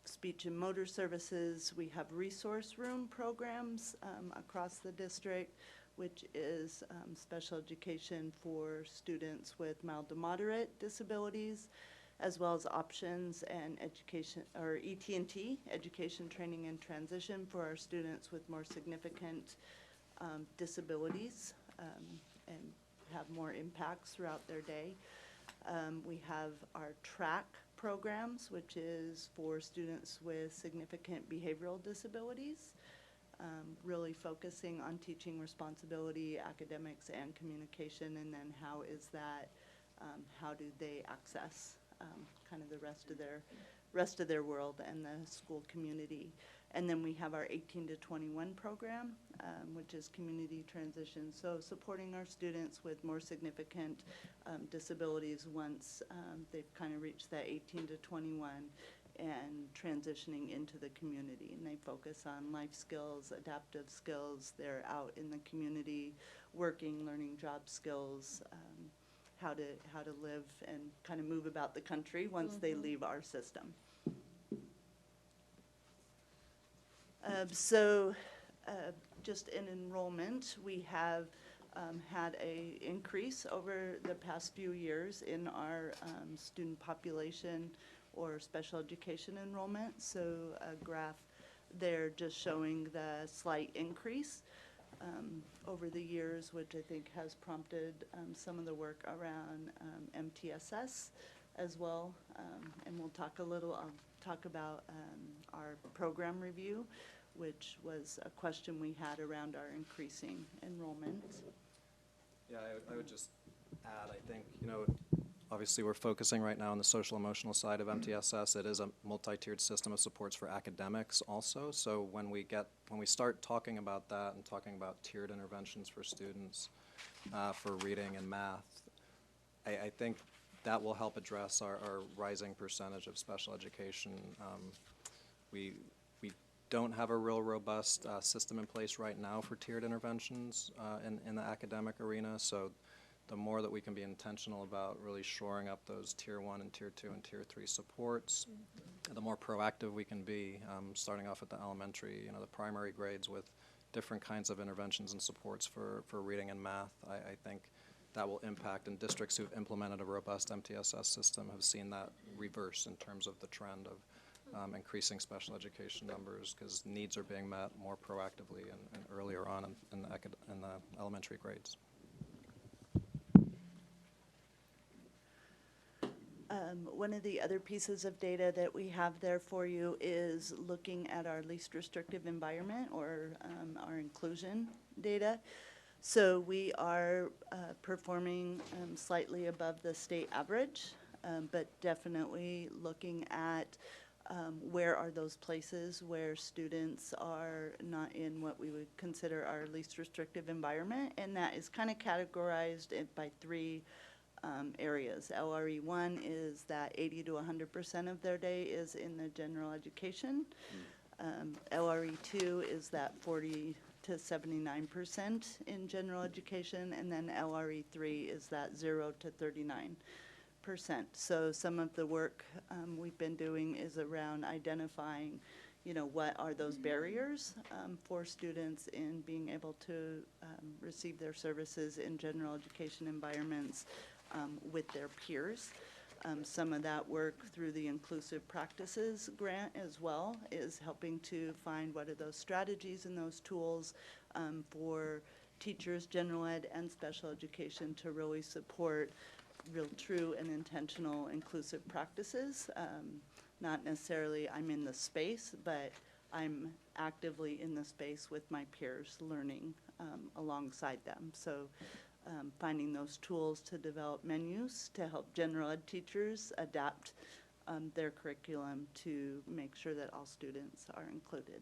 Speech and motor services. We have resource room programs across the district, which is special education for students with mild to moderate disabilities, as well as options and education, or ET&T, education, training, and transition for our students with more significant disabilities and have more impacts throughout their day. We have our TRACK programs, which is for students with significant behavioral disabilities. Really focusing on teaching responsibility, academics, and communication, and then how is that, how do they access kind of the rest of their world and the school community. And then we have our 18 to 21 program, which is community transition, so supporting our students with more significant disabilities once they've kind of reached that 18 to 21 and transitioning into the community. And they focus on life skills, adaptive skills. They're out in the community working, learning job skills, how to live and kind of move about the country once they leave our system. Just in enrollment, we have had a increase over the past few years in our student population or special education enrollment. So a graph there just showing the slight increase over the years, which I think has prompted some of the work around MTSS as well. And we'll talk I'll talk about our program review, which was a question we had around our increasing enrollment. Yeah, I would just add, I think, obviously we're focusing right now on the social emotional side of MTSS. It is a multi-tiered system of supports for academics also. So when we start talking about that and talking about tiered interventions for students for reading and math, I think that will help address our rising percentage of special education. We don't have a real robust system in place right now for tiered interventions in the academic arena. So the more that we can be intentional about really shoring up those Tier 1 and Tier 2 and Tier 3 supports, the more proactive we can be, starting off at the elementary, the primary grades with different kinds of interventions and supports for reading and math. I think that will impact, and districts who've implemented a robust MTSS system have seen that reverse in terms of the trend of increasing special education numbers because needs are being met more proactively and earlier on in the elementary grades. One of the other pieces of data that we have there for you is looking at our least restrictive environment or our inclusion data. So we are performing slightly above the state average, but definitely looking at where are those places where students are not in what we would consider our least restrictive environment, and that is kind of categorized by three areas. LRE 1 is that 80 to 100% of their day is in the general education. LRE 2 is that 40 to 79% in general education, and then LRE 3 is that 0 to 39%. So some of the work we've been doing is around identifying, what are those barriers for students in being able to receive their services in general education environments with their peers. Some of that work through the Inclusive Practices grant as well is helping to find what are those strategies and those tools for teachers, general ed, and special education to really support real true and intentional inclusive practices. Not necessarily I'm in the space, but I'm actively in the space with my peers learning alongside them. So finding those tools to develop menus to help general ed teachers adapt their curriculum to make sure that all students are included.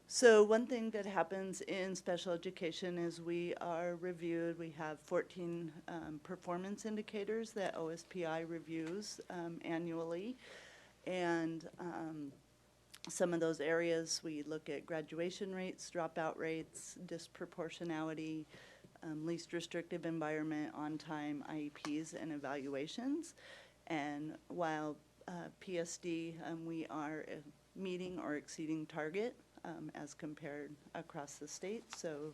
So one thing that happens in special education is we are reviewed. We have 14 performance indicators that OSPI reviews annually. And some of those areas, we look at graduation rates, dropout rates, disproportionality, least restrictive environment, on-time IEPs, and evaluations. And while PSD, we are meeting or exceeding target as compared across the state. So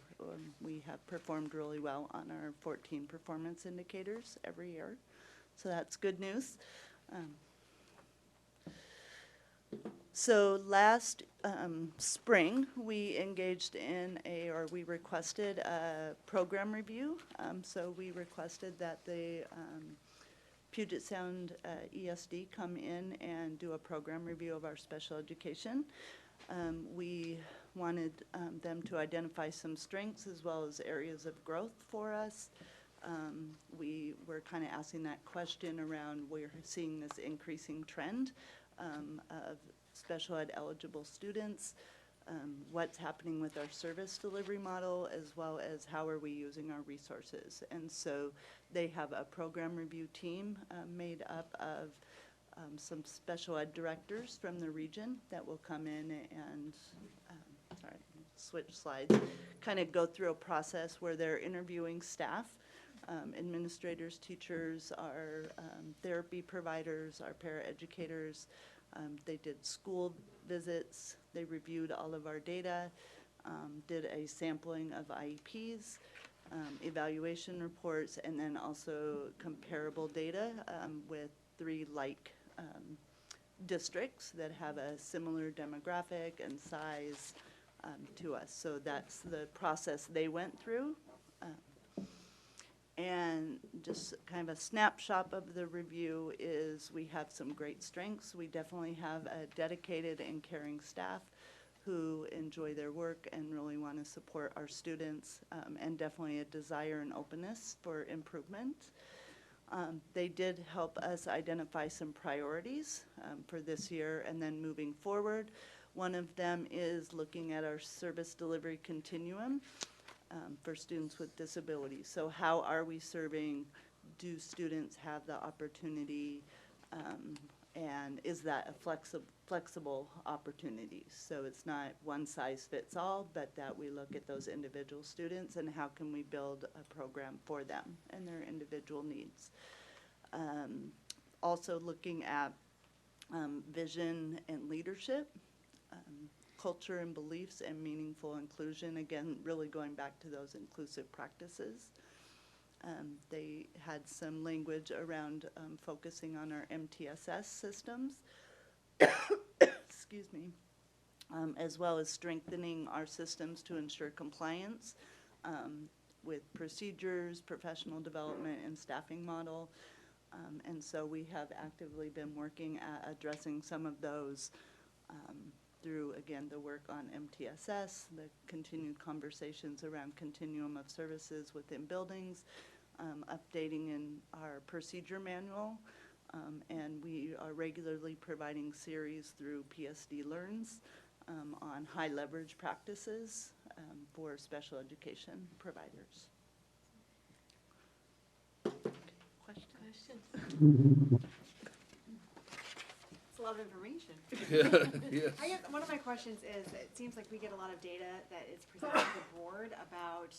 we have performed really well on our 14 performance indicators every year. So that's good news. So last spring, we engaged in we requested a program review. So we requested that the Puget Sound ESD come in and do a program review of our special education. We wanted them to identify some strengths as well as areas of growth for us. We were kind of asking that question around, we're seeing this increasing trend of special ed eligible students, what's happening with our service delivery model, as well as how are we using our resources. And so they have a program review team made up of some special ed directors from the region that will come in and, sorry, switch slides, kind of go through a process where they're interviewing staff, administrators, teachers, our therapy providers, our paraeducators. They did school visits, they reviewed all of our data, did a sampling of IEPs, evaluation reports, and then also comparable data with 3 like districts that have a similar demographic and size to us. So that's the process they went through. And just kind of a snapshot of the review is we have some great strengths. We definitely have a dedicated and caring staff who enjoy their work and really want to support our students, and definitely a desire and openness for improvement. They did help us identify some priorities for this year and then moving forward. One of them is looking at our service delivery continuum for students with disabilities. So how are we serving? Do students have the opportunity? And is that a flexible opportunity? So it's not one size fits all, but that we look at those individual students and how can we build a program for them and their individual needs. Also looking at vision and leadership, culture and beliefs, and meaningful inclusion. Again, really going back to those inclusive practices. They had some language around focusing on our MTSS systems, excuse me, as well as strengthening our systems to ensure compliance with procedures, professional development, and staffing model. And so we have actively been working at addressing some of those through, again, the work on MTSS, the continued conversations around continuum of services within buildings, updating in our procedure manual, and we are regularly providing series through PSD Learns on high leverage practices for special education providers. Questions? It's a lot of information. Yes. I guess one of my questions is, it seems like we get a lot of data that is presented to the board about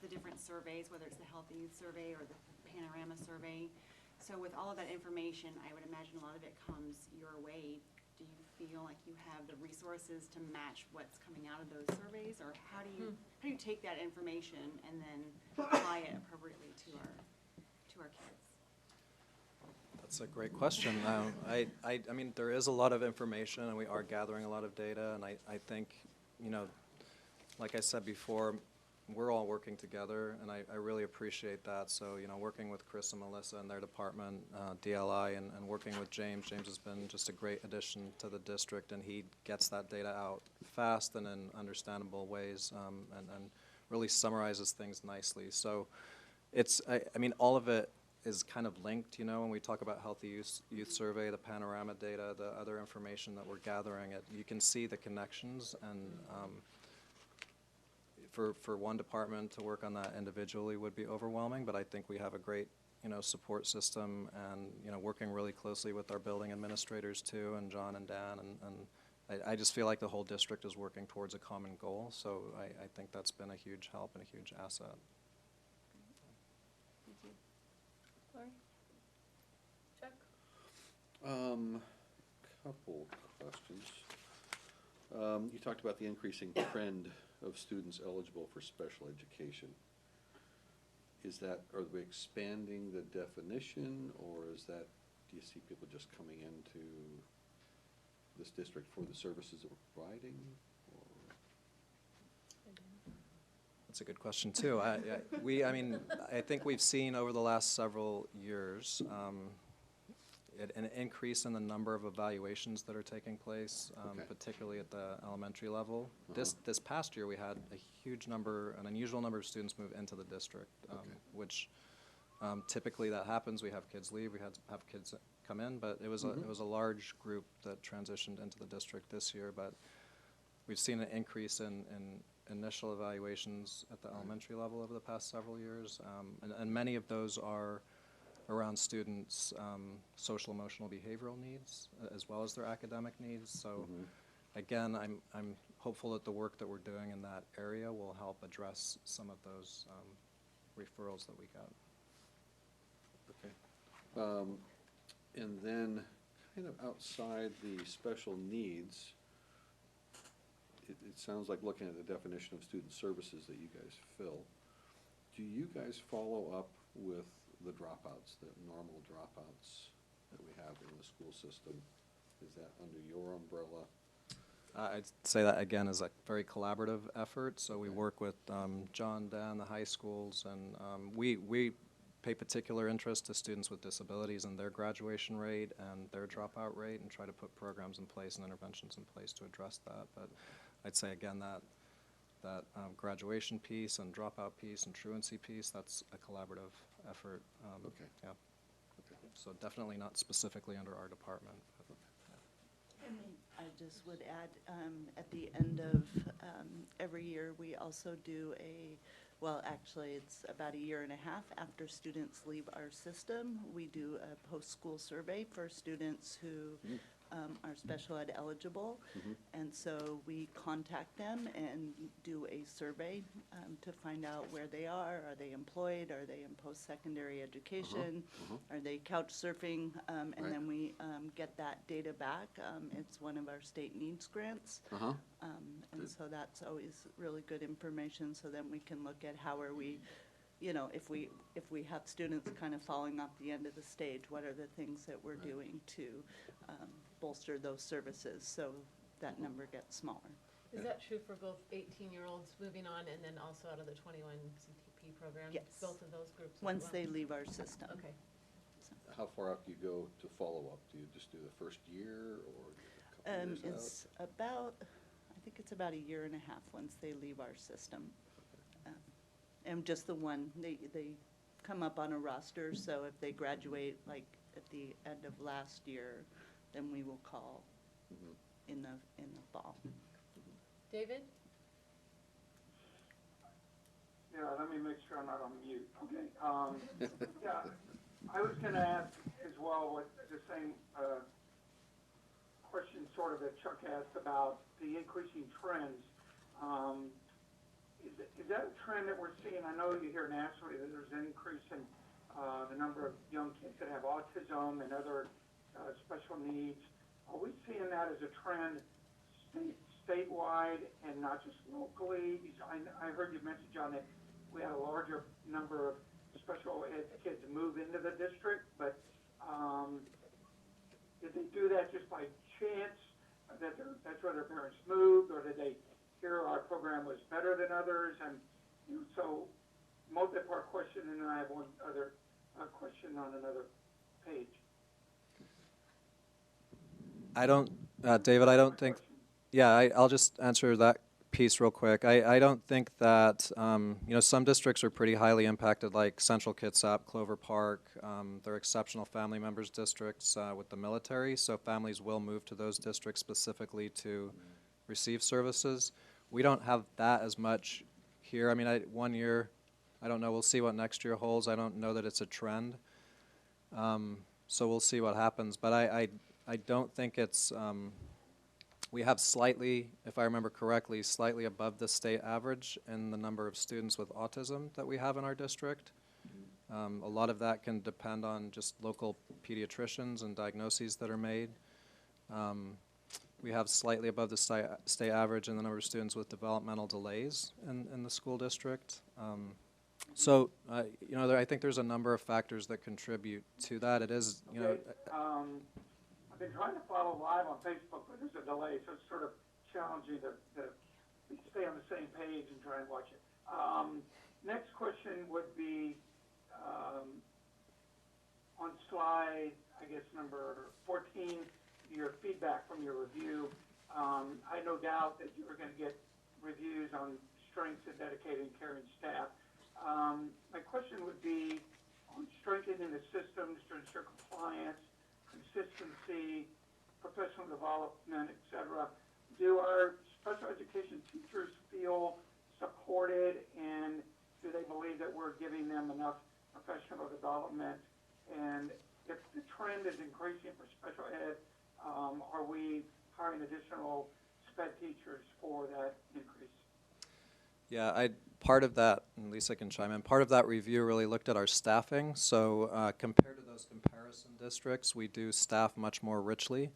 the different surveys, whether it's the Healthy Youth Survey or the Panorama Survey. So with all of that information, I would imagine a lot of it comes your way. Do you feel like you have the resources to match what's coming out of those surveys, or how do you take that information and then apply it appropriately to our kids? That's a great question. I mean, there is a lot of information, and we are gathering a lot of data, and I think, you know, like I said before, we're all working together, and I really appreciate that. So, you know, working with Chris and Melissa and their department, DLI, and working with James. James has been just a great addition to the district, and he gets that data out fast and in understandable ways, and really summarizes things nicely. So it's, I mean, all of it is kind of linked, you know, when we talk about Healthy Youth Survey, the Panorama data, the other information that we're gathering, you can see the connections, and for one department to work on that individually would be overwhelming, but I think we have a great, you know, support system, and, you know, working really closely with our building administrators too, and John and Dan, and I just feel like the whole district is working towards a common goal, so I think that's been a huge help and a huge asset. Thank you. Lori? Chuck? Couple questions. You talked about the increasing trend of students eligible for special education. Is that, are we expanding the definition, or is that, do you see people just coming into this district for the services that we're providing? Or? That's a good question too. I mean, I think we've seen over the last several years an increase in the number of evaluations that are taking place, particularly at the elementary level. This past year, we had a huge number, an unusual number of students move into the district, which typically that happens. We have kids leave, we have kids come in, but it was a large group that transitioned into the district this year. But we've seen an increase in initial evaluations at the elementary level over the past several years, and many of those are around students' social, emotional, behavioral needs, as well as their academic needs. So, again, I'm hopeful that the work that we're doing in that area will help address some of those referrals that we got. Okay. And then, kind of outside the special needs, it sounds like looking at the definition of student services that you guys fill, do you guys follow up with the dropouts, the normal dropouts that we have in the school system? Is that under your umbrella? I'd say that again is a very collaborative effort. So we work with John, Dan, the high schools, and we pay particular interest to students with disabilities and their graduation rate and their dropout rate, and try to put programs in place and interventions in place to address that. But I'd say again that graduation piece and dropout piece and truancy piece, that's a collaborative effort. Okay. Yeah. Okay. So definitely not specifically under our department. I just would add, at the end of every year, we also do well, actually, it's about a year and a half after students leave our system, we do a post-school survey for students who are special ed eligible. And so we contact them and do a survey to find out where they are. Are they employed? Are they in post-secondary education? Are they couch surfing? And then we get that data back. It's one of our state needs grants. And so that's always really good information, so then we can look at how are we, you know, if we have students kind of falling off the end of the stage, what are the things that we're doing to bolster those services so that number gets smaller. Is that true for both 18-year-olds moving on and then also out of the 21 CTP program? Yes. Both of those groups as Once well? they leave our system. Okay. How far out do you go to follow up? Do you just do the first year or a couple years out? It's about, I think it's about a year and a half once they leave our system. And just the one, they come up on a roster, so if they graduate like at the end of last year, then we will call in the fall. David? Yeah, let me make sure I'm not on mute. Okay. Yeah, I was going to ask as well what the same question sort of that Chuck asked about the increasing trends. Is that a trend that we're seeing? I know you hear nationally that there's an increase in the number of young kids that have autism and other special needs. Are we seeing that as a trend statewide and not just locally? I heard you mention, John, that we had a larger number of special ed kids move into the district, but did they do that just by chance, that's where their parents moved, or did they hear our program was better than others? And so multi-part question, and then I have one other question on another page. David, I don't think, I'll just answer that piece real quick. I don't think that, some districts are pretty highly impacted, like Central Kitsap, Clover Park. They're exceptional family members districts with the military, so families will move to those districts specifically to receive services. We don't have that as much here. I mean, 1 year, I don't know, we'll see what next year holds. I don't know that it's a trend. So we'll see what happens, but I don't think it's, we have slightly, if I remember correctly, slightly above the state average in the number of students with autism that we have in our district. A lot of that can depend on just local pediatricians and diagnoses that are made. We have slightly above the state average in the number of students with developmental delays in the school district. So, I think there's a number of factors that contribute to that. It is, I've been trying to follow live on Facebook, but there's a delay, so it's sort of challenging to stay on the same page and try and watch it. Next question would be on slide, I guess, number 14, your feedback from your review. I no doubt that you are going to get reviews on strengths and dedicated and caring staff. My question would be on strengthening the systems to ensure compliance, consistency, professional development, et cetera. Do our special education teachers feel supported, and do they believe that we're giving them enough professional development? And if the trend is increasing for special ed, are we hiring additional SPED teachers for that increase? Yeah, part of that, and Lisa can chime in, part of that review really looked at our staffing. So compared to those comparison districts, we do staff much more richly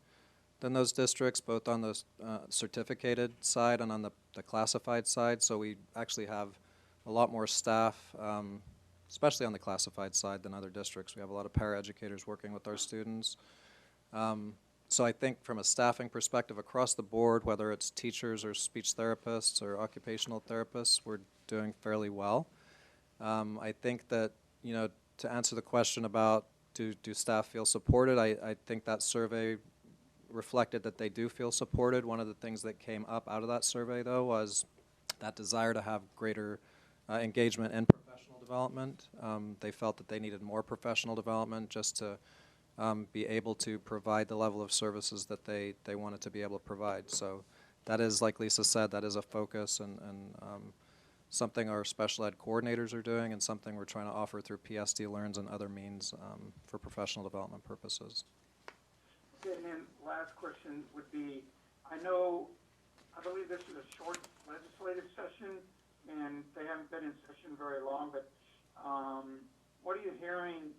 than those districts, both on the certificated side and on the classified side. So we actually have a lot more staff, especially on the classified side, than other districts. We have a lot of paraeducators working with our students. So I think from a staffing perspective across the board, whether it's teachers or speech therapists or occupational therapists, we're doing fairly well. I think that, you know, to answer the question about do staff feel supported, I think that survey reflected that they do feel supported. One of the things that came up out of that survey, though, was that desire to have greater engagement in professional development. They felt that they needed more professional development just to be able to provide the level of services that they wanted to be able to provide. So that is, like Lisa said, that is a focus and something our special ed coordinators are doing and something we're trying to offer through PSD Learns and other means for professional development purposes. Okay, and then last question would be, I believe this is a short legislative session, and they haven't been in session very long, but what are you hearing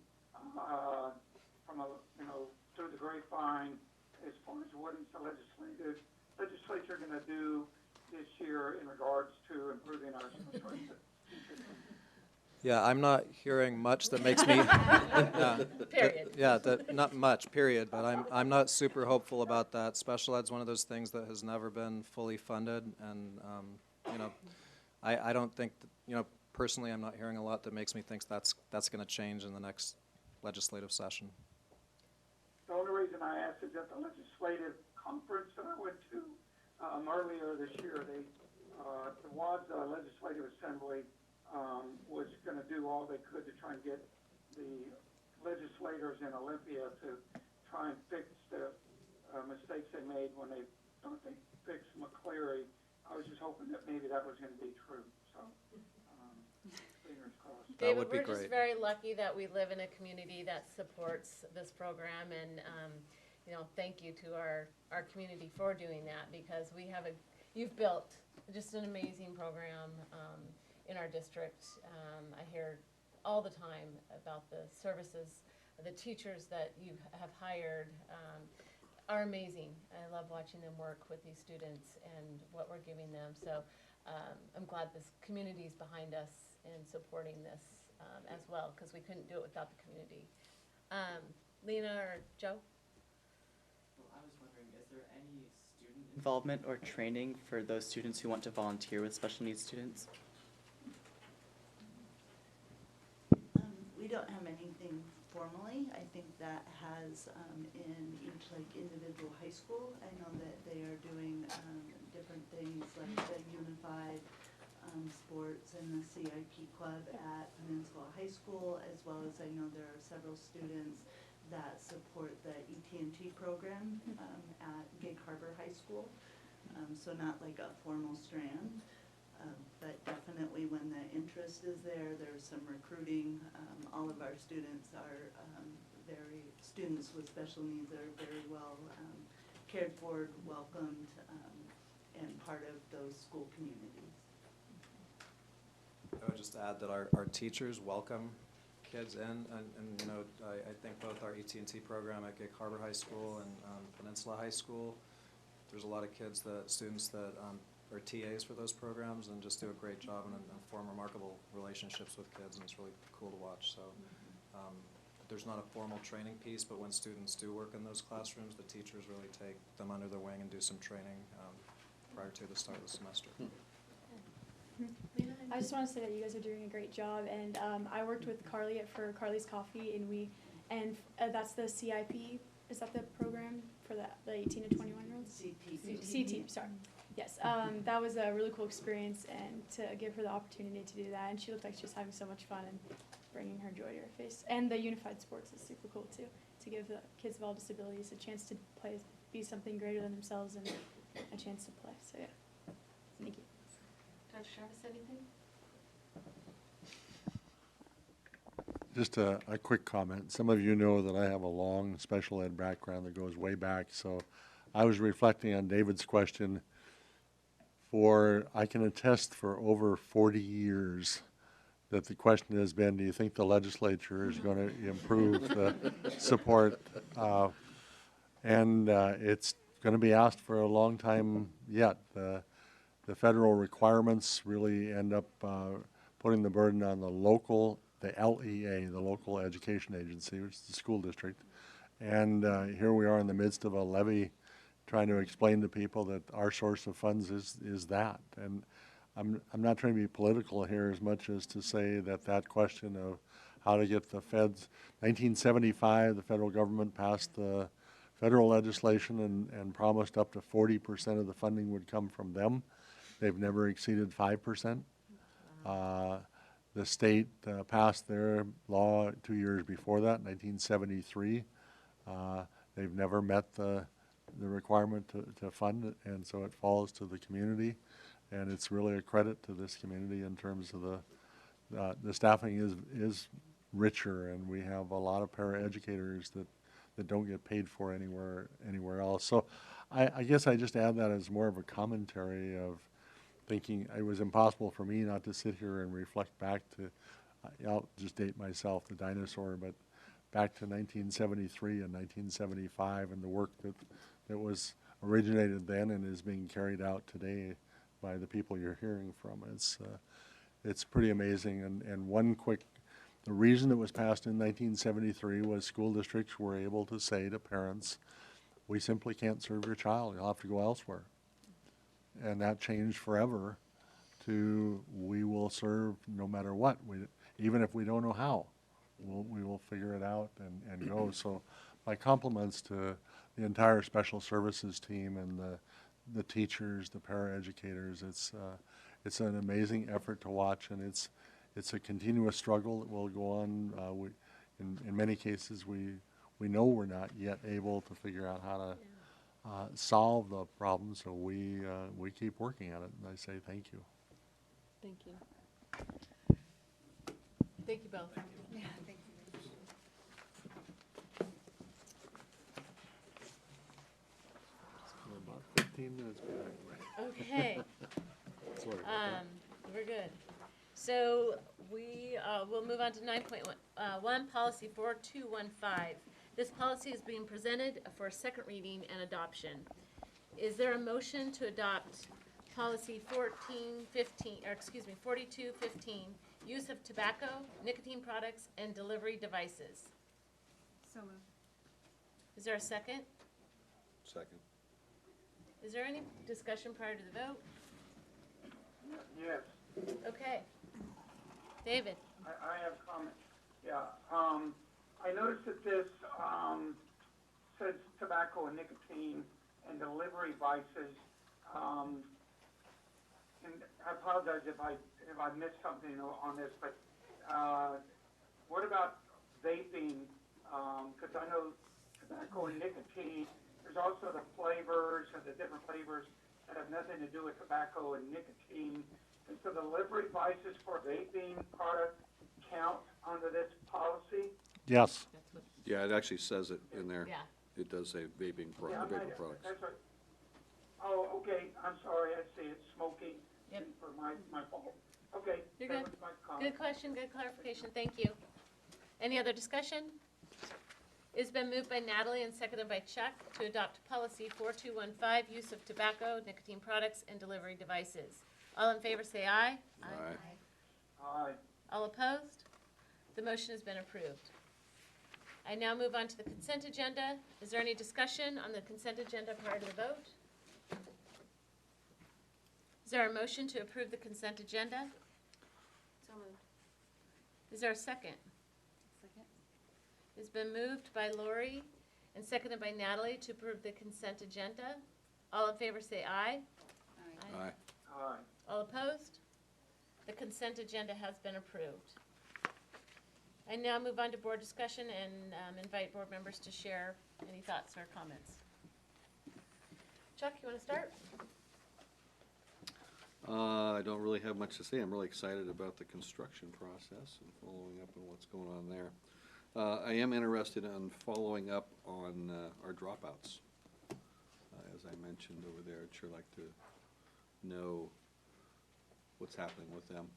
from through the grapevine as far as what is the legislature going to do this year in regards to improving our special ed teachers? Yeah, I'm not hearing much that makes me. Period. Yeah, not much. Period. But I'm not super hopeful about that. Special ed's one of those things that has never been fully funded, and you know, I don't think that, you know, personally, I'm not hearing a lot that makes me think that's going to change in the next legislative session. The only reason I asked is that the legislative conference that I went to earlier this year, the WADS Legislative Assembly was going to do all they could to try and get the legislators in Olympia to try and fix the mistakes they made when they thought they fixed McCleary. I was just hoping that maybe that was going to be true. So, fingers crossed. David, we're just very lucky that we live in a community that supports this program, and you know, thank you to our community for doing that, because you've built just an amazing program in our district. I hear all the time about the services, the teachers that you have hired are amazing. I love watching them work with these students and what we're giving them. So I'm glad this community is behind us in supporting this as well, because we couldn't do it without the community. Lena or Joe? Well, I was wondering, is there any student involvement or training for those students who want to volunteer with special needs students? We don't have anything formally. I think that has in each individual high school. I know that they are doing different things like the unified sports and the CIP club at Peninsula High School, as well as I know there are several students that support the ET&T program at Gig Harbor High School. So not like a formal strand. But definitely when the interest is there, there's some recruiting. All of our students are students with special needs are very well cared for, welcomed, and part of those school communities. I would just add that our teachers welcome kids in, and you know, I think both our ET&T program at Gig Harbor High School and Peninsula High School, there's a lot of students that are TAs for those programs and just do a great job and form remarkable relationships with kids, and it's really cool to watch. So there's not a formal training piece, but when students do work in those classrooms, the teachers really take them under their wing and do some training prior to the start of the semester. I just want to say that you guys are doing a great job, and I worked with Carly for Carly's Coffee, and that's the CIP. Is that the program for the 18 to 21-year-olds? CT, sorry. Yes, that was a really cool experience, and to give her the opportunity to do that, and she looked like she was having so much fun and bringing her joy to her face. And the unified sports is super cool too, to give the kids of all disabilities a chance to play, be something greater than themselves, and a chance to play. So yeah, thank you. Judge Travis, anything? Just a quick comment. Some of you know that I have a long special ed background that goes way back, so I was reflecting on David's question. I can attest for over 40 years that the question has been, do you think the legislature is going to improve the support? And it's going to be asked for a long time yet. The federal requirements really end up putting the burden on the local, the LEA, the local education agency, which is the school district. And here we are in the midst of a levy trying to explain to people that our source of funds is that. And I'm not trying to be political here as much as to say that that question of how to get the feds, 1975, the federal government passed the federal legislation and promised up to 40% of the funding would come from them. They've never exceeded 5%. The state passed their law 2 years before that, 1973. They've never met the requirement to fund it, and so it falls to the community. And it's really a credit to this community in terms of the staffing is richer, and we have a lot of paraeducators that don't get paid for anywhere else. So I guess I just add that as more of a commentary of thinking it was impossible for me not to sit here and reflect back to, I'll just date myself, the dinosaur, but back to 1973 and 1975 and the work that was originated then and is being carried out today by the people you're hearing from. It's pretty amazing. And one quick, the reason it was passed in 1973 was school districts were able to say to parents, we simply can't serve your child, you'll have to go elsewhere. And that changed forever to we will serve no matter what, even if we don't know how. We will figure it out and go. So my compliments to the entire special services team and the teachers, the paraeducators. It's an amazing effort to watch, and it's a continuous struggle that will go on. In many cases, we know we're not yet able to figure out how to solve the problem, so we keep working at it, and I say thank you. Thank you. Thank you both. Yeah, thank you. We're about 15 minutes behind. Okay. Sorry about that. We're good. So we will move on to 9.1, policy 4215. This policy is being presented for second reading and adoption. Is there a motion to adopt policy 4215, use of tobacco, nicotine products, and delivery devices? So moved. Is there a second? Second. Is there any discussion prior to the vote? Yes, Okay. David? I have comments. Yeah, I noticed that this, says tobacco and nicotine and delivery devices. And I apologize if I missed something on this, but, what about vaping? Cause I know tobacco and nicotine, there's also the flavors and the different flavors that have nothing to do with tobacco and nicotine. And so the delivery devices for vaping product count under this policy? Yes. Yeah, it actually says it in there. Yeah. It does say vaping Yeah, vapor products. that's right. Oh, okay, I'm sorry, I see it's smoking. Yep. For my fault. Okay. You're that good. was my comment. Good question, good clarification, thank you. Any other discussion? It's been moved by Natalie and seconded by Chuck to adopt policy 4215, use of tobacco, nicotine products, and delivery devices. All in favor say aye. Aye. Aye. All opposed? The motion has been approved. I now move on to the consent agenda. Is there any discussion on the consent agenda prior to the vote? Is there a motion to approve the consent agenda? So moved. Is there a second? Second. It's been moved by Lori and seconded by Natalie to approve the consent agenda. All in favor say aye. Aye. Aye. All opposed? The consent agenda has been approved. I now move on to board discussion and invite board members to share any thoughts or comments. Chuck, you want to start? I don't really have much to say. I'm really excited about the construction process and following up on what's going on there. I am interested in following up on our dropouts. As I mentioned over there, I'd sure like to know what's happening with them.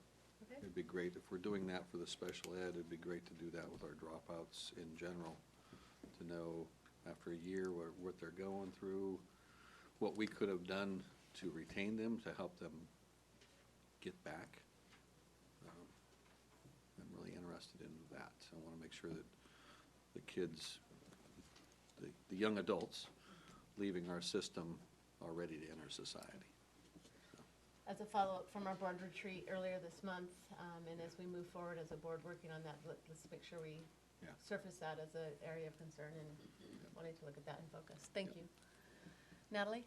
Okay. It'd be great if we're doing that for the special ed. It'd be great to do that with our dropouts in general, to know after a year what they're going through, what we could have done to retain them, to help them get back. I'm really interested in that. I want to make sure that the kids, the young adults leaving our system are ready to enter society. As a follow-up from our board retreat earlier this month, and as we move forward as a board working on that, let's make sure we Yeah. surface that as an area of concern and wanting to look at that in focus. Thank you. Natalie?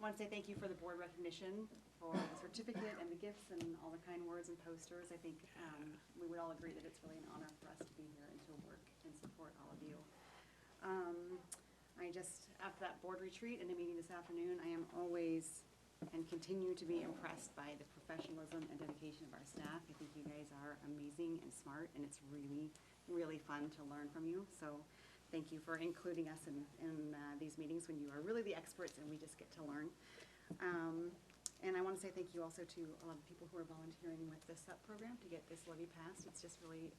Want to say thank you for the board recognition, for the certificate and the gifts and all the kind words and posters. I think we would all agree that it's really an honor for us to be here and to work and support all of you. I just, after that board retreat and the meeting this afternoon, I am always and continue to be impressed by the professionalism and dedication of our staff. I think you guys are amazing and smart, and it's really, really fun to learn from you. So thank you for including us in these meetings when you are really the experts and we just get to learn. And I want to say thank you also to all of the people who are volunteering with the SUP program to get this levy passed. It's just really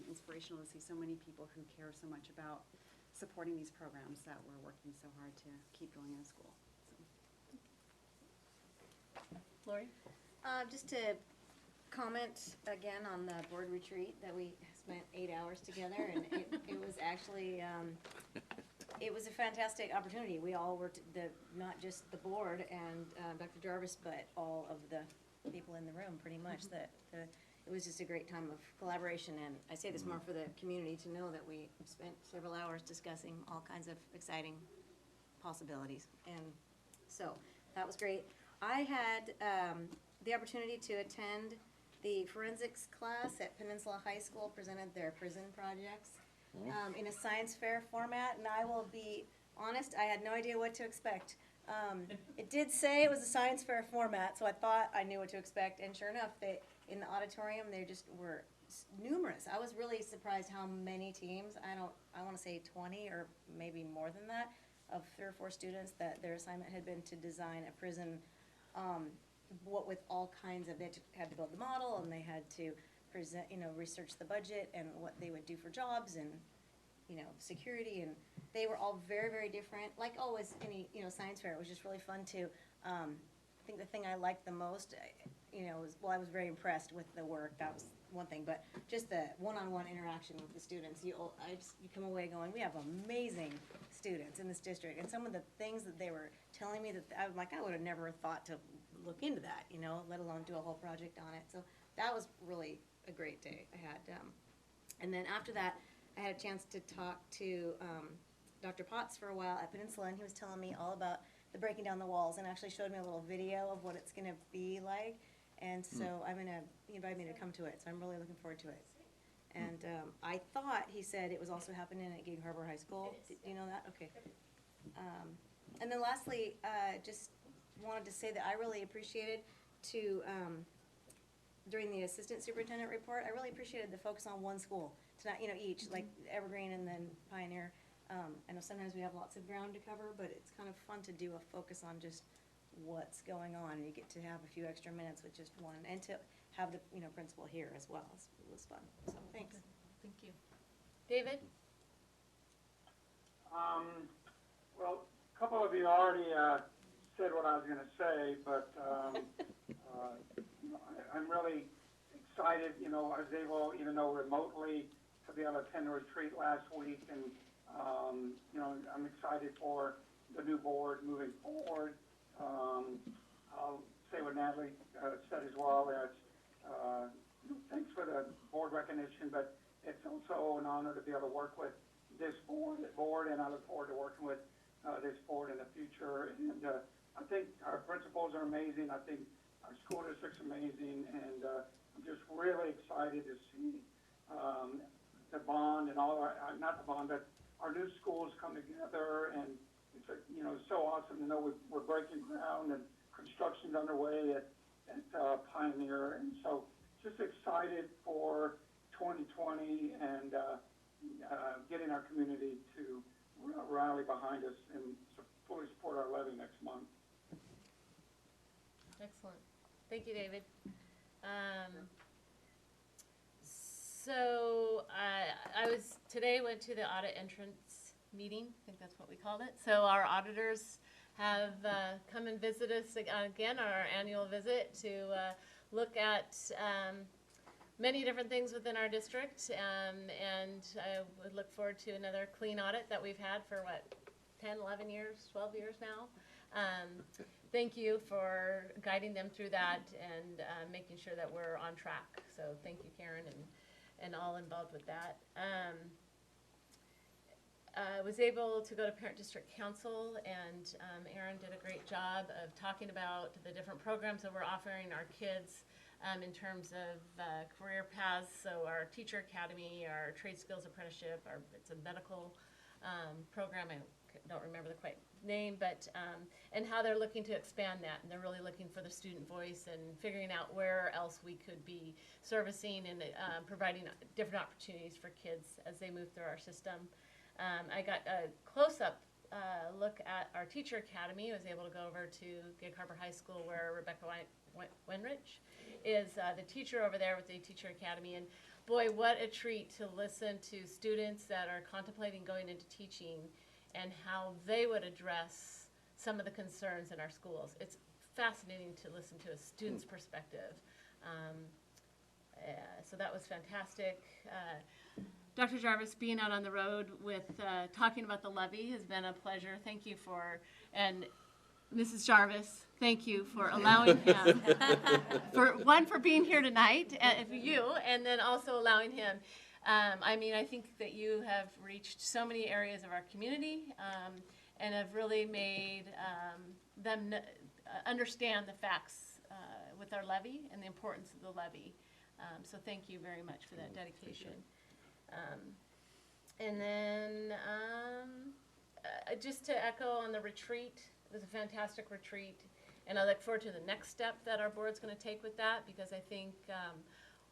inspirational to see so many people who care so much about supporting these programs that we're working so hard to keep going in school. Lori? Just to comment again on the board retreat that we spent 8 hours together, and it was actually, it was a fantastic opportunity. We all worked, not just the board and Dr. Jarvis, but all of the people in the room, pretty much. It was just a great time of collaboration, and I say this more for the community to know that we spent several hours discussing all kinds of exciting possibilities. And so that was great. I had the opportunity to attend the forensics class at Peninsula High School, presented their prison projects in a science fair format, and I will be honest, I had no idea what to expect. It did say it was a science fair format, so I thought I knew what to expect, and sure enough, in the auditorium, there just were numerous. I was really surprised how many teams, I want to say 20 or maybe more than that, of 3 or 4 students that their assignment had been to design a prison, what with all kinds of, they had to build the model, and they had to present, research the budget and what they would do for jobs and, security, and they were all very, very different. Like always, any, science fair, it was just really fun to, I think the thing I liked the most, I was very impressed with the work, that was one thing, but just the one-on-one interaction with the students, you come away going, we have amazing students in this district, and some of the things that they were telling me that, I would have never thought to look into that, let alone do a whole project on it, so that was really a great day I had. And then after that, I had a chance to talk to Dr. Potts for a while at Peninsula, and he was telling me all about the breaking down the walls, and actually showed me a little video of what it's gonna be like. And so he invited me to come to it, so I'm really looking forward to it. And I thought he said it was also happening at Gig Harbor High School. Do you know that? Okay. And then lastly, just wanted to say that I really appreciated during the assistant superintendent report, I really appreciated the focus on one school, to not, each, like Evergreen and then Pioneer. I know sometimes we have lots of ground to cover, but it's kind of fun to do a focus on just what's going on, and you get to have a few extra minutes with just one, and to have the principal here as well. It was fun. So thanks. Thank you. David? Well, a couple of you already said what I was going to say, but I'm really excited. I was able, even though remotely, to be able to attend a retreat last week, and I'm excited for the new board moving forward. I'll say what Natalie said as well. Thanks for the board recognition, but it's also an honor to be able to work with this board, and I look forward to working with this board in the future. And I think our principals are amazing. I think our school district's amazing, and I'm just really excited to see the bond and all our, not the bond, but our new schools come together, and it's so awesome to know we're breaking ground and construction's underway at Pioneer, and so just excited for 2020 and getting our community to rally behind us and fully support our levy next month. Excellent. Thank you, David. So I today went to the audit entrance meeting. I think that's what we called it. So our auditors have come and visit us again, our annual visit, to look at many different things within our district, and I would look forward to another clean audit that we've had for, what, 10, 11 years, 12 years now. Thank you for guiding them through that and making sure that we're on track. So thank you, Karen, and all involved with that. I was able to go to Parent District Council, and Erin did a great job of talking about the different programs that we're offering our kids in terms of career paths. So our Teacher Academy, our Trade Skills Apprenticeship, it's a medical program. I don't remember the quite name, but and how they're looking to expand that, and they're really looking for the student voice and figuring out where else we could be servicing and providing different opportunities for kids as they move through our system. I got a close-up look at our Teacher Academy. I was able to go over to Gig Harbor High School, where Rebecca Wenrich is the teacher over there with the Teacher Academy, and boy, what a treat to listen to students that are contemplating going into teaching and how they would address some of the concerns in our schools. It's fascinating to listen to a student's perspective. So that was fantastic. Dr. Jarvis, being out on the road with talking about the levy has been a pleasure. Thank you for, and Mrs. Jarvis, thank you for allowing him, for being here tonight, for you, and then also allowing him. I mean, I think that you have reached so many areas of our community and have really made them understand the facts with our levy and the importance of the levy. So thank you very much for that dedication. And then just to echo on the retreat, it was a fantastic retreat, and I look forward to the next step that our board's going to take with that, because I think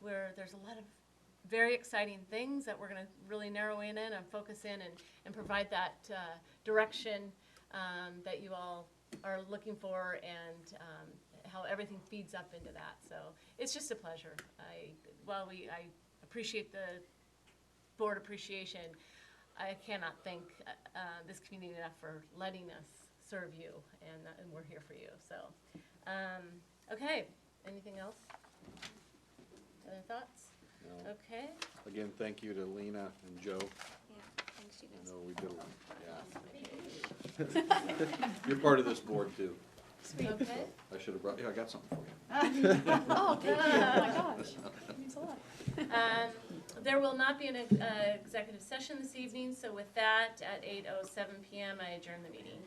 there's a lot of very exciting things that we're going to really narrow in and focus in and provide that direction that you all are looking for, and how everything feeds up into that. So it's just a pleasure. I appreciate the board appreciation. I cannot thank this community enough for letting us serve you, and we're here for you. So, okay, anything else? Other thoughts? No. Okay. Again, thank you to Lena and Joe. Yeah, thanks, you I know we did a lot. Yeah. You're part of this board too. Sweet. Okay. I should have brought, yeah, I got something for you. Oh, good. Oh my gosh. That means a lot. There will not be an executive session this evening, so with that, at 8:07 p.m., I adjourn the meeting.